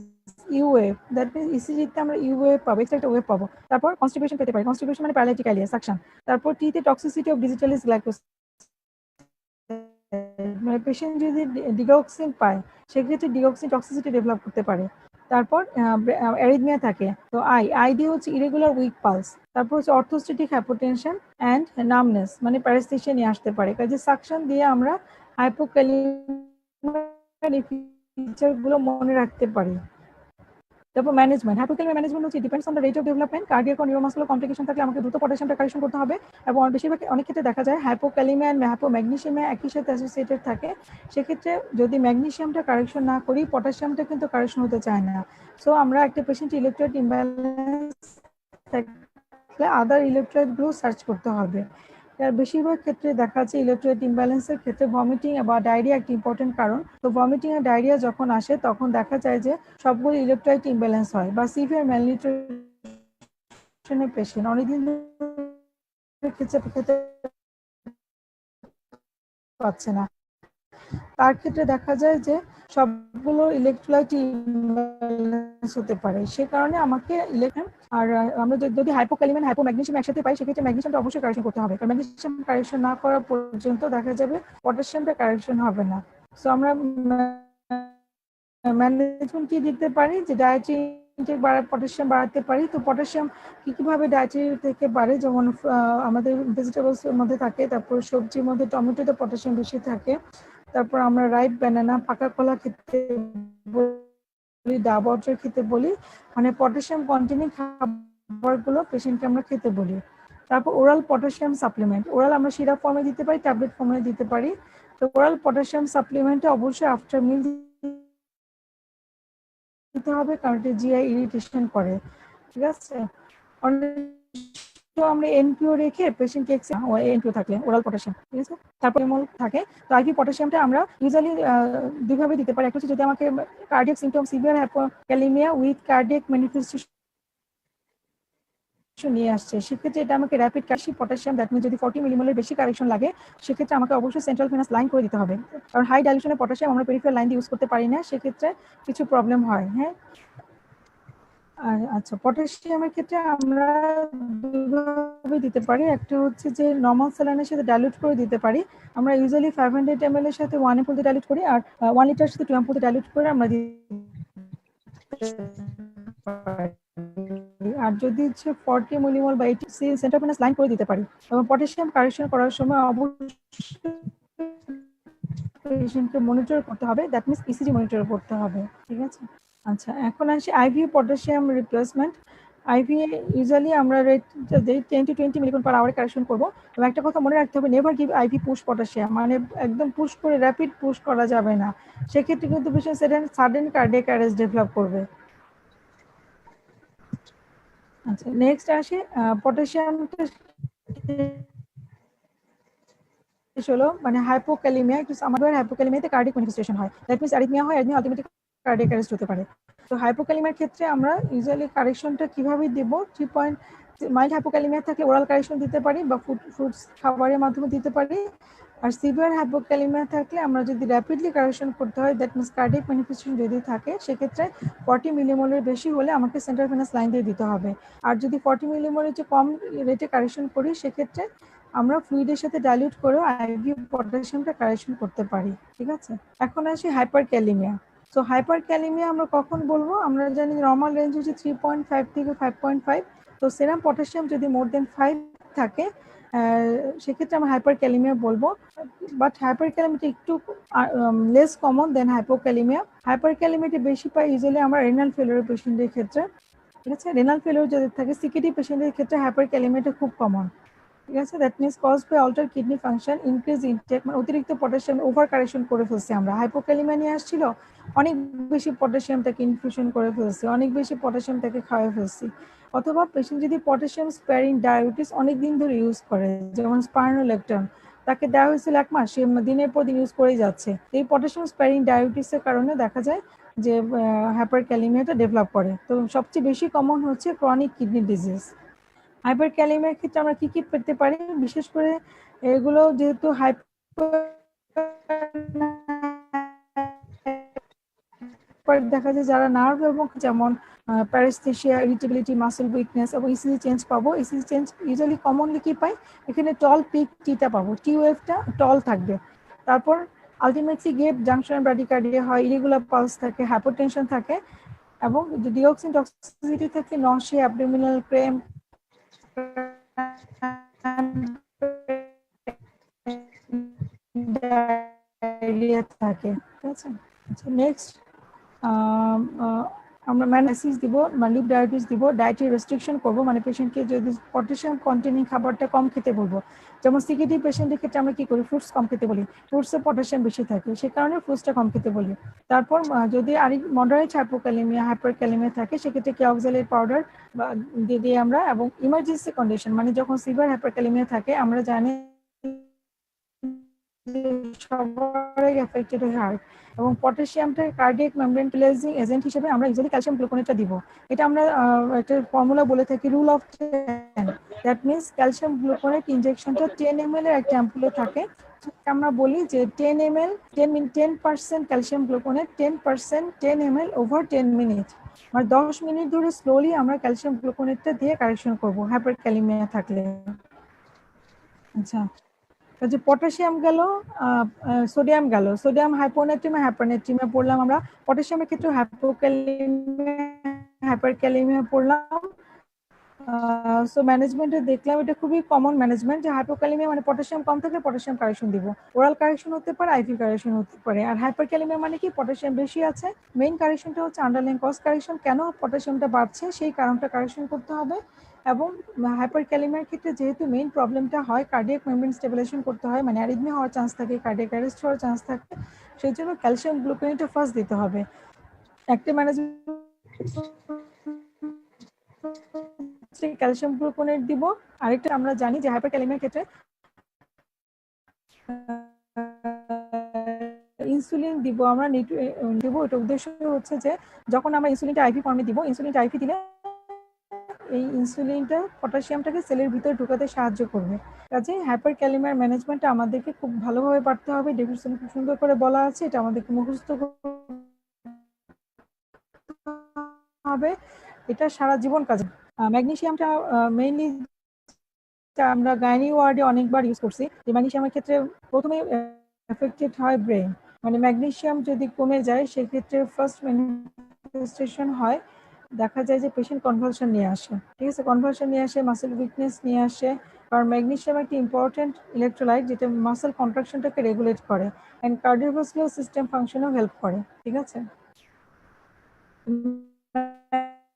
UF, that means ইসিজিতে আমরা ইউএফ পাবো, একটা ওয়েভ পাবো। তারপর কনস্টিপেশন পেতে পারি, কনস্টিপেশন মানে প্যারালাইটিক আইলিয়া, সাকশন। তারপর টিতে টক্সিসিটি অফ ডিজিটালিস গ্লাইকোস, মানে পেশেন্ট যদি ডিগক্সিন পায় সেক্ষেত্রে ডিগক্সিন টক্সিসিটি ডেভেলপ করতে পারে। তারপর অ্যারিথমিয়া থাকে, তো আই দিয়ে হচ্ছে ইরেগুলার উইক পালস। তারপর হচ্ছে অর্থোস্টেটিক হাইপোটেনশন অ্যান্ড নামনেস, মানে প্যারাস্থেশিয়া নিয়ে আসতে পারে। কাজে সাকশন দিয়ে আমরা হাইপোক্যালেমিয়ার ফিচারগুলো মনে রাখতে পারি। তারপর ম্যানেজমেন্ট, হাইপোক্যালেমিয়া ম্যানেজমেন্ট হচ্ছে depends on the rate of development. Cardiac ও নিউরোমাসকুলার কমপ্লিকেশন থাকলে আমাকে দ্রুত পটাশিয়ামটা কারেকশন করতে হবে, এবং বেশিরভাগ অনেক ক্ষেত্রে দেখা যায় হাইপোক্যালেমিয়া এন্ড হাইপোম্যাগনেসিয়ামিয়া একই সাথে অ্যাসোসিয়েটেড থাকে। সেক্ষেত্রে যদি ম্যাগনেসিয়ামটা কারেকশন না করি, পটাশিয়ামটা কিন্তু কারেকশন হতে চায় না। সো আমরা একটা পেশেন্ট ইলেকট্রোলাইট ইমব্যালেন্স থাকলে আদার ইলেকট্রোলাইট গুলো সার্চ করতে হবে। এর বেশিরভাগ ক্ষেত্রে দেখা যাচ্ছে ইলেকট্রোলাইট ইমব্যালেন্সের ক্ষেত্রে ভমিটিং বা ডায়রিয়া একটা ইম্পর্টেন্ট কারণ। তো ভমিটিং আর ডায়রিয়া যখন আসে তখন দেখা যায় যে সবগুলো ইলেকট্রোলাইট ইমব্যালেন্স হয় বা সিভিয়ার ম্যালনিউট্রিশনের পেশেন্ট অনেকদিন খেতে পাচ্ছে না, তার ক্ষেত্রে দেখা যায় যে সবগুলো ইলেকট্রোলাইট ইমব্যালেন্স হতে পারে। সে কারণে আমাকে আর আমরা যদি হাইপোক্যালিমিয়া হাইপোম্যাগনেসিয়াম একসাথে পাই সেক্ষেত্রে ম্যাগনেসিয়ামটা অবশ্যই কারেকশন করতে হবে, কারণ ম্যাগনেসিয়াম কারেকশন না করা পর্যন্ত দেখা যাবে পটাশিয়ামটা কারেকশন হবে না। সো আমরা ম্যানেজমেন্ট কি দিতে পারি যে ডায়েটারি ইনটেক পটাশিয়াম বাড়াতে পারি। তো পটাশিয়াম কিভাবে ডায়েটারি থেকে বাড়ে, যেমন আমাদের ভেজিটেবলস এর মধ্যে থাকে, তারপর সবজির মধ্যে টমেটোতে পটাশিয়াম বেশি থাকে, তারপর আমরা রাইপ ব্যানানা পাকা কলা খেতে বলি, ডাব ওয়াটার খেতে বলি, মানে পটাশিয়াম কন্টেনিং খাবারগুলো পেশেন্টকে আমরা খেতে বলি। তারপর ওরাল পটাশিয়াম সাপ্লিমেন্ট, ওরাল আমরা সিরাপ ফর্মে দিতে পারি, ট্যাবলেট ফর্মে দিতে পারি। তো ওরাল পটাশিয়াম সাপ্লিমেন্টে অবশ্যই আফটার মিল দিতে হবে, কারণ এটা জিআই ইরিটেশন করে, ঠিক আছে। আমরা এনপিও রেখে পেশেন্টকে এনপিও থাকলে ওরাল পটাশিয়াম, ঠিক আছে। তারপর এমল থাকে। তো আইভি পটাশিয়ামটা আমরা ইউজুয়ালি দুইভাবে দিতে পারি। একটা হচ্ছে যদি আমাকে cardiac symptom severe hypokalaemia with cardiac manifestation নিয়ে আসছে, সেক্ষেত্রে এটা আমাকে rapid Kashi potassium, that means যদি 40 মিলিমোলের বেশি কারেকশন লাগে সেক্ষেত্রে আমাকে অবশ্যই সেন্ট্রাল ভেনাস লাইন করে দিতে হবে, কারণ হাই ডাইলিউশনের পটাশিয়াম আমরা পেরিফেরাল লাইন দিয়ে ইউজ করতে পারি না, সেক্ষেত্রে কিছু প্রবলেম হয়। হ্যাঁ, আচ্ছা, পটাশিয়ামের ক্ষেত্রে আমরা দুইভাবে দিতে পারি। একটা হচ্ছে যে নর্মাল স্যালাইনের সাথে ডাইলুট করে দিতে পারি। আমরা ইউজুয়ালি 500 ml এর সাথে 1 ampoule ডাইলুট করি, আর 1 লিটার সাথে 2 ampoule ডাইলুট করে আমরা আর যদি হচ্ছে 40 মিলিমোল বা 80 সেন্ট্রাল ভেনাস লাইন করে দিতে পারি। এবং পটাশিয়াম কারেকশন করার সময় অবশ্যই পেশেন্টকে মনিটর করতে হবে, দ্যাট মিনস ইসিজি মনিটর করতে হবে, ঠিক আছে। আচ্ছা, এখন আসি IV potassium replacement. IV usually আমরা রেট 10 to 20 মিলিগ্রাম পার আওয়ারে কারেকশন করবো। এবং একটা কথা মনে রাখতে হবে, never give IV push potassium, মানে একদম পুশ করে র্যাপিড পুশ করা যাবে না, সেক্ষেত্রে কিন্তু patient sudden cardiac arrest develop করবে। আচ্ছা, নেক্সট আসি পটাশিয়াম হলো মানে হাইপোক্যালিমিয়া, আমাদের হাইপোক্যালিমিয়াতে কার্ডিয়াক ম্যানিফেস্টেশন হয়, দ্যাট মিন্স অ্যারিথমিয়া হয়, অ্যারিথমিয়া আলটিমেটলি কার্ডিয়াক অ্যারেস্ট হতে পারে। তো হাইপোক্যালিমিয়ার ক্ষেত্রে আমরা ইউজুয়ালি কারেকশনটা কিভাবে দেব, 3 পয়েন্ট। মাইল্ড হাইপোক্যালিমিয়া থাকলে ওরাল কারেকশন দিতে পারি বা ফ্রুটস খাবারের মাধ্যমে দিতে পারি। আর সিভিয়ার হাইপোক্যালিমিয়া থাকলে আমরা যদি র্যাপিডলি কারেকশন করতে হয়, দ্যাট মিন্স কার্ডিয়াক ম্যানিফেস্টেশন যদি থাকে, সেক্ষেত্রে 40 মিলিমোলের বেশি হলে আমাকে সেন্ট্রাল ভেনাস লাইন দিয়ে দিতে হবে। আর যদি 40 মিলিমোলের চেয়ে কম রেটে কারেকশন করি, সেক্ষেত্রে আমরা ফ্লুইডের সাথে ডাইলিউট করে আইভি পটাশিয়ামটা কারেকশন করতে পারি, ঠিক আছে। এখন আসি হাইপারক্যালিমিয়া। সো হাইপারক্যালিমিয়া আমরা কখন বলবো, আমরা জানি নর্মাল রেঞ্জ হচ্ছে 3.5 থেকে 5.5। তো সেরাম পটাশিয়াম যদি মোর দেন 5 থাকে সেক্ষেত্রে আমরা হাইপারক্যালিমিয়া বলবো। বাট হাইপারক্যালিমিয়াটা একটু লেস কমন দেন হাইপোক্যালিমিয়া। হাইপারক্যালিমিয়াটা বেশি পাই ইউজুয়ালি আমরা রেনাল ফেলিওর পেশেন্টের ক্ষেত্রে, ঠিক আছে। রেনাল ফেলিওর যদি থাকে, সিকিডি পেশেন্টের ক্ষেত্রে হাইপারক্যালিমিয়াটা খুব কমন, ঠিক আছে। That means cause by alter kidney function, increase intake, মানে অতিরিক্ত পটাশিয়াম ওভার কারেকশন করে ফেলছি আমরা। হাইপোক্যালিমিয়া নিয়ে আসছিল, অনেক বেশি পটাশিয়াম তাকে ইনফিউশন করে ফেলছি, অনেক বেশি পটাশিয়াম তাকে খাওয়াই ফেলছি। অথবা পেশেন্ট যদি পটাশিয়াম স্প্যারিং ডায়াবেটিস অনেক দিন ধরে ইউজ করে, যেমন স্পাইরোলেকটন, তাকে দেওয়া হয়েছিল 1 মাস, সে দিনের পর দিন ইউজ করেই যাচ্ছে। এই পটাশিয়াম স্প্যারিং ডায়াবেটিসের কারণে দেখা যায় যে হাইপারক্যালিমিয়াটা ডেভেলপ করে। তো সবচেয়ে বেশি কমন হচ্ছে ক্রনিক কিডনি ডিজিজ। হাইপারক্যালিমিয়ার ক্ষেত্রে আমরা কি কি পেতে পারি, বিশেষ করে এগুলো যেহেতু দেখা যায় যারা নার্ভ এবং যেমন প্যারাস্থেশিয়া, ইরিটেবিলিটি, মাসল উইকনেস এবং ইসিজি চেঞ্জ পাবো। ইসিজি চেঞ্জ ইউজুয়ালি কমনলি কি পাই, এখানে টল পিক টিটা পাবো, টি ওয়েভটা টল থাকবে। তারপর আলটিমেটলি গেপ জাংশন ব্র্যাডিকার্ডিয়া হয়, ইরেগুলার পালস থাকে, হাইপোটেনশন থাকে, এবং ডিঅক্সিন টক্সিসিটি থাকে, নশিয়া, অ্যাবডোমিনাল ক্রেম থাকে, ঠিক আছে। নেক্সট আমরা ম্যানাসিস দিব, লিভ ডায়াবেটিস দিব, ডায়েটারি রেস্ট্রিকশন করব, মানে পেশেন্টকে যদি পটাশিয়াম কন্টেনিং খাবারটা কম খেতে বলবো। যেমন সিকিডি পেশেন্টের ক্ষেত্রে আমরা কি করি, ফ্রুটস কম খেতে বলি, ফ্রুটসে পটাশিয়াম বেশি থাকে, সে কারণে ফ্রুটসটা কম খেতে বলি। তারপর যদি আর মডারেট হাইপোক্যালেমিয়া হাইপারক্যালেমিয়া থাকে সেক্ষেত্রে কি অক্সালেট পাউডার দিয়ে দিই আমরা। এবং ইমার্জেন্সি কন্ডিশন মানে যখন সিভিয়ার হাইপারক্যালেমিয়া থাকে, আমরা জানি সবাই এফেক্টেড হয় হার্ট, এবং পটাশিয়ামটা কার্ডিয়াক মেমব্রেন এজেন্ট হিসেবে আমরা ইউজুয়ালি ক্যালসিয়াম গ্লুকোনেটটা দিব। এটা আমরা একটা ফর্মুলা বলে থাকি, rule of 10। That means calcium gluconate ইনজেকশনটা 10 ml এর একটা অ্যাম্পুলে থাকে। আমরা বলি যে 10 ml 10% calcium gluconate 10 ml over 10 minute, মানে 10 মিনিট ধরে স্লোলি আমরা ক্যালসিয়াম গ্লুকোনেটটা দিয়ে কারেকশন করবো হাইপারক্যালেমিয়া থাকলে। আচ্ছা, যে পটাশিয়াম গেল, সোডিয়াম গেল, সোডিয়াম হাইপোনাট্রিমিয়া পড়লাম আমরা। পটাশিয়ামের ক্ষেত্রে হাইপারক্যালেমিয়া পড়লাম। সো ম্যানেজমেন্টে দেখলাম এটা খুবই কমন ম্যানেজমেন্ট, যে হাইপোক্যালেমিয়া মানে পটাশিয়াম কম থাকলে পটাশিয়াম কারেকশন দিব, ওরাল কারেকশন হতে পারে, আইভি কারেকশন হতে পারে। আর হাইপারক্যালেমিয়া মানে কি, পটাশিয়াম বেশি আছে, মেইন কারেকশনটা হচ্ছে আন্ডারলাইন কজ কারেকশন, কেন পটাশিয়ামটা বাড়ছে সেই কারণটা কারেকশন করতে হবে। এবং হাইপারক্যালেমিয়ার ক্ষেত্রে যেহেতু মেইন প্রবলেমটা হয় কার্ডিয়াক মেমব্রেন স্টেবিলাইজেশন করতে হয়, মানে অ্যারিথমিয়া হওয়ার চান্স থাকে, কার্ডিয়াক অ্যারেস্ট হওয়ার চান্স থাকে, সেই জন্য ক্যালসিয়াম গ্লুকোনেটটা ফার্স্ট দিতে হবে। একটা ম্যানেজমেন্ট ক্যালসিয়াম গ্লুকোনেট দিব। আরেকটা আমরা জানি যে হাইপারক্যালেমিয়ার ক্ষেত্রে ইনসুলিন দিব আমরা, দিব। এটা উদ্দেশ্য হচ্ছে যে যখন আমরা ইনসুলিনটা আইভি ফর্মে দিব, ইনসুলিনটা আইভি দিলে এই ইনসুলিনটা পটাশিয়ামটাকে সেলের ভিতরে ঢুকাতে সাহায্য করবে। কাজে হাইপারক্যালেমিয়ার ম্যানেজমেন্টটা আমাদেরকে খুব ভালোভাবে পারতে হবে। ডেফিনিশন খুব সুন্দর করে বলা আছে, এটা আমাদেরকে মুখস্থ হবে, এটা সারা জীবন কাজে। ম্যাগনেসিয়ামটা মেইনলি আমরা গাইনি ওয়ার্ডে অনেকবার ইউজ করছি। যে ম্যাগনেসিয়ামের ক্ষেত্রে প্রথমে এফেক্টেড হয় ব্রেন, মানে ম্যাগনেসিয়াম যদি কমে যায় সেক্ষেত্রে ফার্স্ট ম্যানিফেস্টেশন হয়, দেখা যায় যে পেশেন্ট কনভালশন নিয়ে আসে, ঠিক আছে, কনভালশন নিয়ে আসে, মাসেল উইকনেস নিয়ে আসে। কারণ ম্যাগনেসিয়াম একটা ইম্পর্টেন্ট ইলেকট্রোলাইট যেটা মাসেল কন্ট্রাকশনটাকে রেগুলেট করে অ্যান্ড কার্ডিওভাস্কুলার সিস্টেম ফাংশনেও হেল্প করে, ঠিক আছে।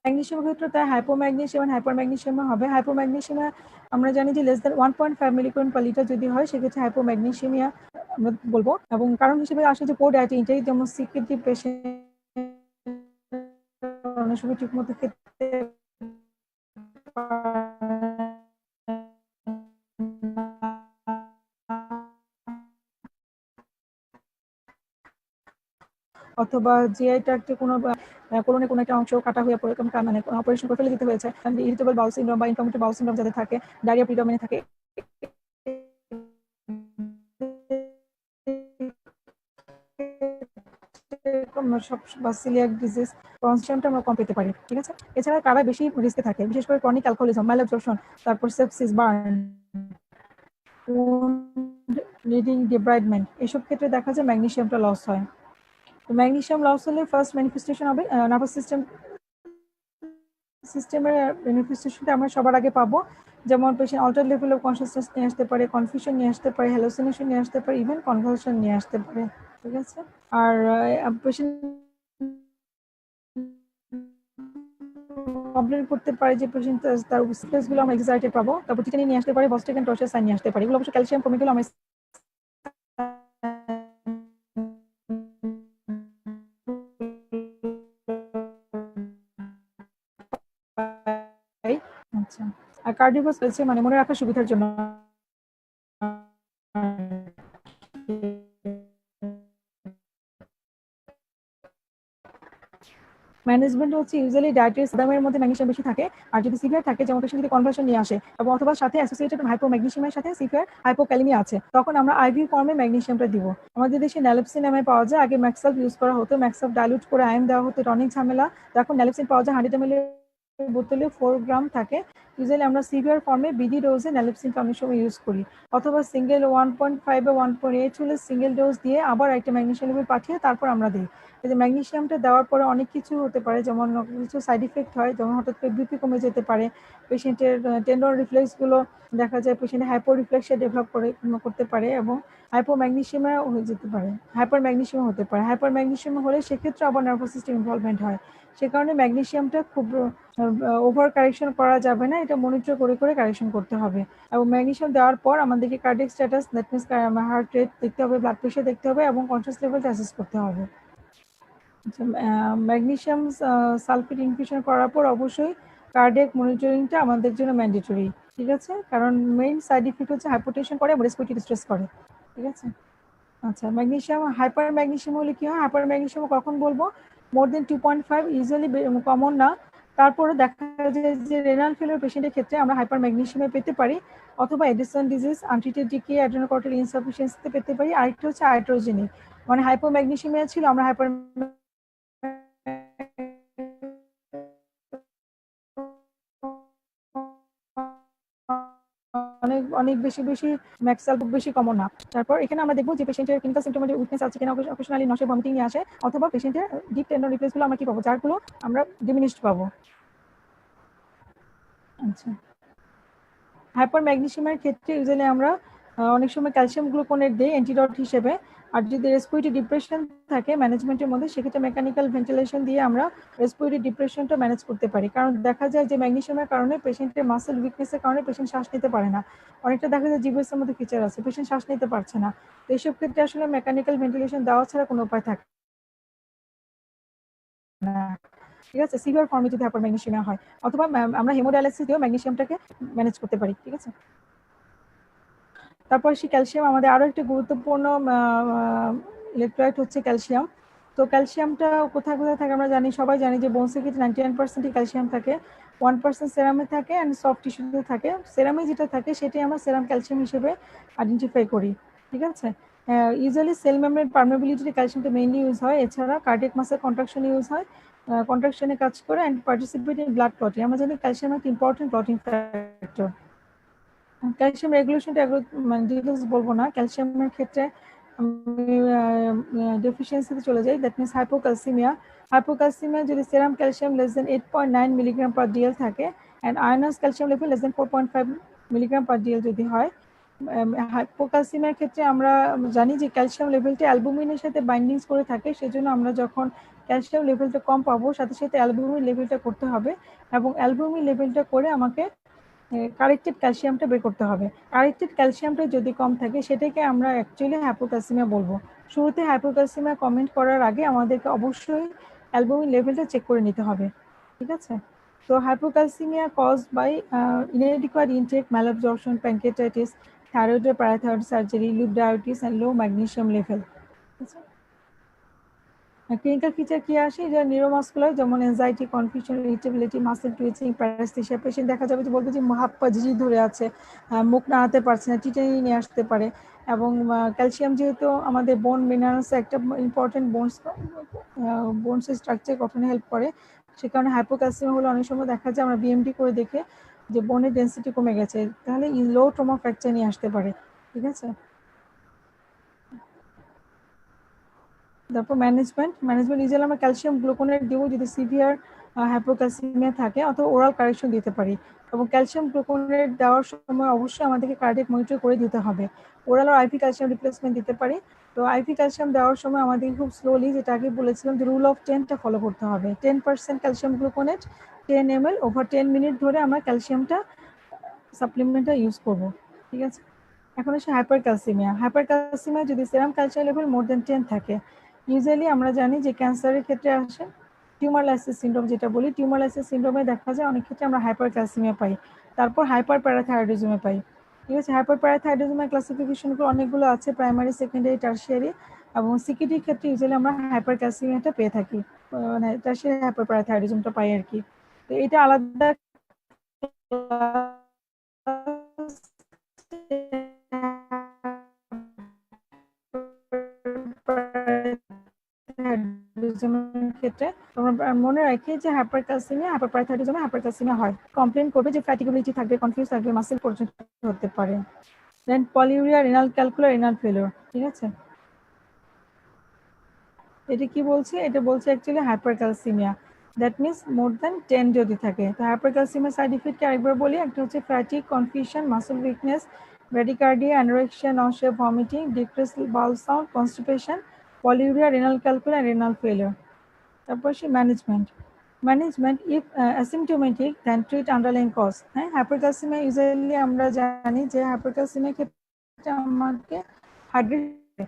ম্যাগনেসিয়ামের ক্ষেত্রে তাই হাইপোম্যাগনেসিয়াম এবং হাইপারম্যাগনেসিয়াম হবে। হাইপোম্যাগনেসিয়ামে আমরা জানি যে less than 1.5 milligram per litre যদি হয় সেক্ষেত্রে হাইপোম্যাগনেসিয়ামিয়া আমরা বলবো। এবং কারণ হিসেবে আসে যে পোর ডায়েট ইনটেক, যেমন সিকিডি পেশেন্ট অনেক সময় ঠিক মতো খেতে অথবা জিআই ট্র্যাক্টে কোনো কোলনের কোনো একটা অংশ কাটা হয়ে পড়ে, মানে অপারেশন করে ফেলে দিতে হয়েছে, ইরিটেবল বাউল সিনড্রোম বা ইনফ্লামেটরি বাউল সিনড্রোম যাদের থাকে, ডায়রিয়া প্রিডমিনেন্ট থাকে, সিলিয়াক ডিজিজ, কনস্ট্যান্ট আমরা কম পেতে পারি, ঠিক আছে। এছাড়া কারা বেশি রিস্কে থাকে, বিশেষ করে ক্রনিক অ্যালকোহলিজম, ম্যালঅ্যাবজর্পশন, তারপর সেপসিস, বার্ন, ব্লিডিং, ডিব্রাইডমেন্ট, এসব ক্ষেত্রে দেখা যায় ম্যাগনেসিয়ামটা লস হয়। ম্যাগনেসিয়াম লস হলে ফার্স্ট ম্যানিফেস্টেশন হবে নার্ভাস সিস্টেমের ম্যানিফেস্টেশনটা আমরা সবার আগে পাবো। যেমন patient alter level of consciousness নিয়ে আসতে পারে, কনফিউশন নিয়ে আসতে পারে, হ্যালুসিনেশন নিয়ে আসতে পারে, ইভেন কনভালশন নিয়ে আসতে পারে, ঠিক আছে। আর পেশেন্ট কমপ্লেন করতে পারে যে পেশেন্ট তার স্ট্রেসগুলো আমরা এক্সাইটেড পাবো, তারপর টিটানি নিয়ে আসতে পারে, বস্টেক টর্চার সাইন নিয়ে আসতে পারে। এগুলো অবশ্যই ক্যালসিয়াম কমে গেলে আমরা আচ্ছা। আর কার্ডিওভাস্কুলার চলছে মানে মনে রাখার সুবিধার জন্য ম্যানেজমেন্ট হচ্ছে ইউজুয়ালি ডায়েটারি সোডিয়ামের মধ্যে ম্যাগনেসিয়াম বেশি থাকে। আর যদি সিভিয়ার থাকে, যেমন পেশেন্ট যদি কনভার্সন নিয়ে আসে এবং অথবা সাথে অ্যাসোসিয়েটেড হাইপোম্যাগনেসিয়ামের সাথে সিভিয়ার হাইপোক্যালেমিয়া আছে, তখন আমরা আইভি ফর্মে ম্যাগনেসিয়ামটা দিব। আমাদের দেশে ন্যালেপসিন এমআই পাওয়া যায়, আগে ম্যাক্সাল ইউজ করা হতো, ম্যাক্সাল ডাইলুট করে আয়ন দেওয়া হতো, এটা অনেক ঝামেলা। এখন ন্যালেপসিন পাওয়া যায় 100 ml বোতলে 4 গ্রাম থাকে, ইউজুয়ালি আমরা সিভিয়ার ফর্মে বিডি ডোজে ন্যালিপসিনটা অনেক সময় ইউজ করি, অথবা সিঙ্গেল 1.5 বা 1.8 হলে সিঙ্গেল ডোজ দিয়ে আবার একটা ম্যাগনেসিয়াম লেভেল পাঠিয়ে তারপর আমরা দিই। এই যে ম্যাগনেসিয়ামটা দেওয়ার পরে অনেক কিছু হতে পারে, যেমন কিছু সাইড ইফেক্ট হয়, যেমন হঠাৎ করে বিপি কমে যেতে পারে, পেশেন্টের টেন্ডন রিফ্লেক্সগুলো দেখা যায় পেশেন্টের হাইপো রিফ্লেক্সে ডেভেলপ করতে পারে এবং হাইপোম্যাগনেসিয়ামে হয়ে যেতে পারে, হাইপার ম্যাগনেসিয়াম হতে পারে। হাইপার ম্যাগনেসিয়াম হলে সেক্ষেত্রে আবার নার্ভাস সিস্টেম ইনভলভমেন্ট হয়। সে কারণে ম্যাগনেসিয়ামটা খুব ওভার কারেকশন করা যাবে না, এটা মনিটর করে করে কারেকশন করতে হবে। এবং ম্যাগনেসিয়াম দেওয়ার পর আমাদেরকে cardiac status, that means heart rate দেখতে হবে, ব্লাড প্রেশার দেখতে হবে এবং কনশাস লেভেলটা অ্যাসেস করতে হবে। ম্যাগনেসিয়াম সালফেট ইনফিউশন করার পর অবশ্যই কার্ডিয়াক মনিটরিংটা আমাদের জন্য ম্যান্ডেটরি, ঠিক আছে, কারণ মেইন সাইড ইফেক্ট হচ্ছে হাইপোটেনশন করে এবং রেসপিরেটরি ডিস্ট্রেস করে, ঠিক আছে। আচ্ছা, ম্যাগনেসিয়াম হাইপার ম্যাগনেসিয়াম হলে কি হয়, হাইপার ম্যাগনেসিয়াম কখন বলবো, মোর দেন 2.5 ইউজুয়ালি কমন না, তারপরে দেখা যায় যে রেনাল ফেলিওর পেশেন্টের ক্ষেত্রে আমরা হাইপার ম্যাগনেসিয়ামে পেতে পারি, অথবা এডিসন ডিজিজ, আনট্রিটেড ডিকে, অ্যাড্রেনোকর্টিক ইনসাফিসিয়েন্সিতে পেতে পারি। আরেকটা হচ্ছে আইট্রোজেনিক, মানে হাইপোম্যাগনেসিয়ামিয়া ছিল, আমরা হাইপার অনেক অনেক বেশি বেশি ম্যাক্সাল খুব বেশি কমন না। তারপর এখানে আমরা দেখবো যে পেশেন্টের ক্লিনিক্যাল সিম্পটমের উইকনেস আছে কিনা, অকেশনালি নসে ভমিটিং নিয়ে আসে, অথবা পেশেন্টের ডিপ টেন্ডন রিপ্লেসগুলো আমরা কি পাবো, যারগুলো আমরা ডিমিনিশড পাবো। আচ্ছা, হাইপার ম্যাগনেসিয়ামের ক্ষেত্রে ইউজুয়ালি আমরা অনেক সময় ক্যালসিয়াম গ্লুকোনেট দিই অ্যান্টিডট হিসেবে। আর যদি রেসপিরেটরি ডিপ্রেশন থাকে ম্যানেজমেন্টের মধ্যে, সেক্ষেত্রে মেকানিক্যাল ভেন্টিলেশন দিয়ে আমরা রেসপিরেটরি ডিপ্রেশনটা ম্যানেজ করতে পারি। কারণ দেখা যায় যে ম্যাগনেসিয়ামের কারণে পেশেন্টের মাসেল উইকনেসের কারণে পেশেন্ট শ্বাস নিতে পারে না, অনেকটা দেখা যায় জিভের মধ্যে ফিচার আছে, পেশেন্ট শ্বাস নিতে পারছে না। তো এইসব ক্ষেত্রে আসলে মেকানিক্যাল ভেন্টিলেশন দেওয়া ছাড়া কোনো উপায় থাকে না, ঠিক আছে, সিভিয়ার ফর্মে যদি হাইপার ম্যাগনেসিয়ামিয়া হয়, অথবা আমরা হেমোডায়ালিসিস দিয়েও ম্যাগনেসিয়ামটাকে ম্যানেজ করতে পারি, ঠিক আছে। তারপর সেই ক্যালসিয়াম আমাদের আরো একটা গুরুত্বপূর্ণ ইলেকট্রোলাইট হচ্ছে ক্যালসিয়াম। তো ক্যালসিয়ামটা কোথায় কোথায় থাকে আমরা জানি, সবাই জানি যে বোনসে ক্ষেত্রে 99% ক্যালসিয়াম থাকে, 1% সেরামে থাকে অ্যান্ড সফট টিস্যুতে থাকে। সেরামে যেটা থাকে সেটাই আমরা সেরাম ক্যালসিয়াম হিসেবে আইডেন্টিফাই করি, ঠিক আছে। ইউজুয়ালি সেল মেমব্রেন পারমেবিলিটিতে ক্যালসিয়ামটা মেইনলি ইউজ হয়, এছাড়া কার্ডিয়াক মাসেল কন্ট্রাকশন ইউজ হয়, কন্ট্রাকশনে কাজ করে and participate in blood clotting. আমরা জানি ক্যালসিয়াম একটা ইম্পর্টেন্ট ক্লটিং ফ্যাক্টর। ক্যালসিয়াম রেগুলেশনটা মানে ডিটেলস বলবো না, ক্যালসিয়ামের ক্ষেত্রে ডেফিসিয়েন্সিতে চলে যাই, দ্যাট মিনস হাইপোক্যালসিমিয়া। হাইপোক্যালসিমিয়া যদি serum calcium less than 8.9 milligram per dL থাকে and ionised calcium level less than 4.5 milligram per dL যদি হয়, হাইপোক্যালসিমিয়ার ক্ষেত্রে আমরা জানি যে ক্যালসিয়াম লেভেলটা অ্যালবুমিনের সাথে বাইন্ডিংস করে থাকে, সেজন্য আমরা যখন ক্যালসিয়াম লেভেলটা কম পাবো সাথে সাথে অ্যালবুমিন লেভেলটা করতে হবে, এবং অ্যালবুমিন লেভেলটা করে আমাকে কারেক্টেড ক্যালসিয়ামটা বের করতে হবে। কারেক্টেড ক্যালসিয়ামটা যদি কম থাকে সেটাকে আমরা অ্যাকচুয়ালি হাইপোক্যালসিমিয়া বলবো। শুরুতে হাইপোক্যালসিমিয়া কমেন্ট করার আগে আমাদেরকে অবশ্যই অ্যালবুমিন লেভেলটা চেক করে নিতে হবে, ঠিক আছে। তো hypocalcaemia caused by inadequate intake, malabsorption, pancreatitis, thyroid or parathyroid surgery, loop diabetes and low magnesium level, ঠিক আছে। ক্লিনিক্যাল ফিচার কি আসে, যে নিউরোমাসকুলার, যেমন anxiety, confusion, irritability, muscle twitching, paraesthesia. Patient দেখা যাবে যে বলবে যে হাত পা ঝিঝি ধরে আছে, মুখ নাড়াতে পারছে না, টিটানি নিয়ে আসতে পারে। এবং ক্যালসিয়াম যেহেতু আমাদের বোন মিনারেলসে একটা ইম্পর্টেন্ট বোনস স্ট্রাকচার গঠনে হেল্প করে, সে কারণে হাইপোক্যালসিয়াম হলে অনেক সময় দেখা যায় আমরা বিএমডি করে দেখে যে বোনের ডেন্সিটি কমে গেছে, তাহলে লো ট্রমা ফ্র্যাকচার নিয়ে আসতে পারে, ঠিক আছে। তারপর ম্যানেজমেন্ট ইউজুয়ালি আমরা ক্যালসিয়াম গ্লুকোনেট দিব যদি সিভিয়ার হাইপোক্যালসিমিয়া থাকে, অথবা ওরাল কারেকশন দিতে পারি। এবং ক্যালসিয়াম গ্লুকোনেট দেওয়ার সময় অবশ্যই আমাদেরকে কার্ডিয়াক মনিটর করে দিতে হবে। ওরাল আর আইভি ক্যালসিয়াম রিপ্লেসমেন্ট দিতে পারি। তো আইভি ক্যালসিয়াম দেওয়ার সময় আমাদেরকে খুব স্লোলি, যেটা আগে বলেছিলাম যে রুল অফ 10টা ফলো করতে হবে। 10% calcium gluconate 10 ml over 10 minute ধরে আমরা ক্যালসিয়ামটা সাপ্লিমেন্টটা ইউজ করব, ঠিক আছে। এখন আসে হাইপার ক্যালসিমিয়া যদি সেরাম ক্যালসিয়াম লেভেল মোর দেন 10 থাকে, ইউজুয়ালি আমরা জানি যে ক্যান্সারের ক্ষেত্রে আসে টিউমার লাইসিস সিনড্রোম, যেটা বলি টিউমার লাইসিস সিনড্রোমে দেখা যায় অনেক ক্ষেত্রে আমরা হাইপার ক্যালসিমিয়া পাই, তারপর হাইপার প্যারাথাইরয়েডিজমে পাই, ঠিক আছে। হাইপার প্যারাথাইরয়েডিজমের ক্লাসিফিকেশনগুলো অনেকগুলো আছে, প্রাইমারি, সেকেন্ডারি, টার্সিয়ারি। এবং সিকিটির ক্ষেত্রে ইউজুয়ালি আমরা হাইপার ক্যালসিমিয়াটা পেয়ে থাকি, মানে টার্সিয়ারি হাইপার প্যারাথাইরয়েডিজমটা পাই আর কি। তো এটা আলাদা হাইপারথাইরয়েডিজমের ক্ষেত্রে তোমরা মনে রাখি যে হাইপারক্যালসিমিয়া হাইপারপারাথাইরয়েডিজমে হাইপারক্যালসিমিয়া হয়। কমপ্লেন করবে যে ফ্যাটিগেবিলিটি থাকবে, কনফিউজ থাকবে, মাসেল পর্যন্ত হতে পারে। Then polyuria, renal calculi, renal failure. ঠিক আছে, এটা কি বলছে? এটা বলছে actually hypercalcaemia, that means more than 10 যদি থাকে। তো হাইপারক্যালসিমিয়া সাইড ইফেক্টকে আরেকবার বলি, একটা হচ্ছে fatigue, confusion, muscle weakness, bradycardia, anorexia, nausea, vomiting, decrease bowel sound, constipation, polyuria, renal calculi, renal failure. তারপর সে management if asymptomatic then treat underlying cause. হ্যাঁ, হাইপারক্যালসিমিয়া ইউজুয়ালি আমরা জানি যে হাইপারক্যালসিমিয়া ক্ষেত্রে আমাকে হাইড্রেশন,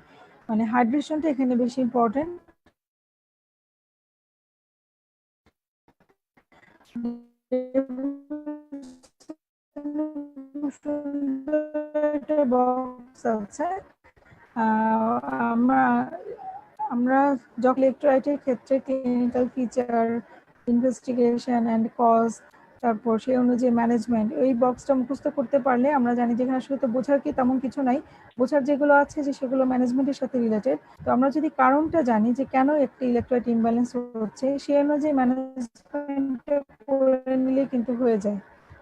মানে হাইড্রেশনটা এখানে বেশি ইম্পর্টেন্ট। বক্স আছে, আমরা আমরা যখন ইলেকট্রোলাইটের ক্ষেত্রে clinical feature, investigation and cause, তারপর সেই অনুযায়ী ম্যানেজমেন্ট, এই বক্সটা মুখস্থ করতে পারলে আমরা জানি যেখানে আসলে তো বোঝার কি তেমন কিছু নাই, বোঝার যেগুলো আছে যে সেগুলো ম্যানেজমেন্টের সাথে রিলেটেড। তো আমরা যদি কারণটা জানি যে কেন একটি ইলেকট্রোলাইট ইমব্যালেন্স হচ্ছে, সেই অনুযায়ী ম্যানেজমেন্টটা করে নিলে কিন্তু হয়ে যায়।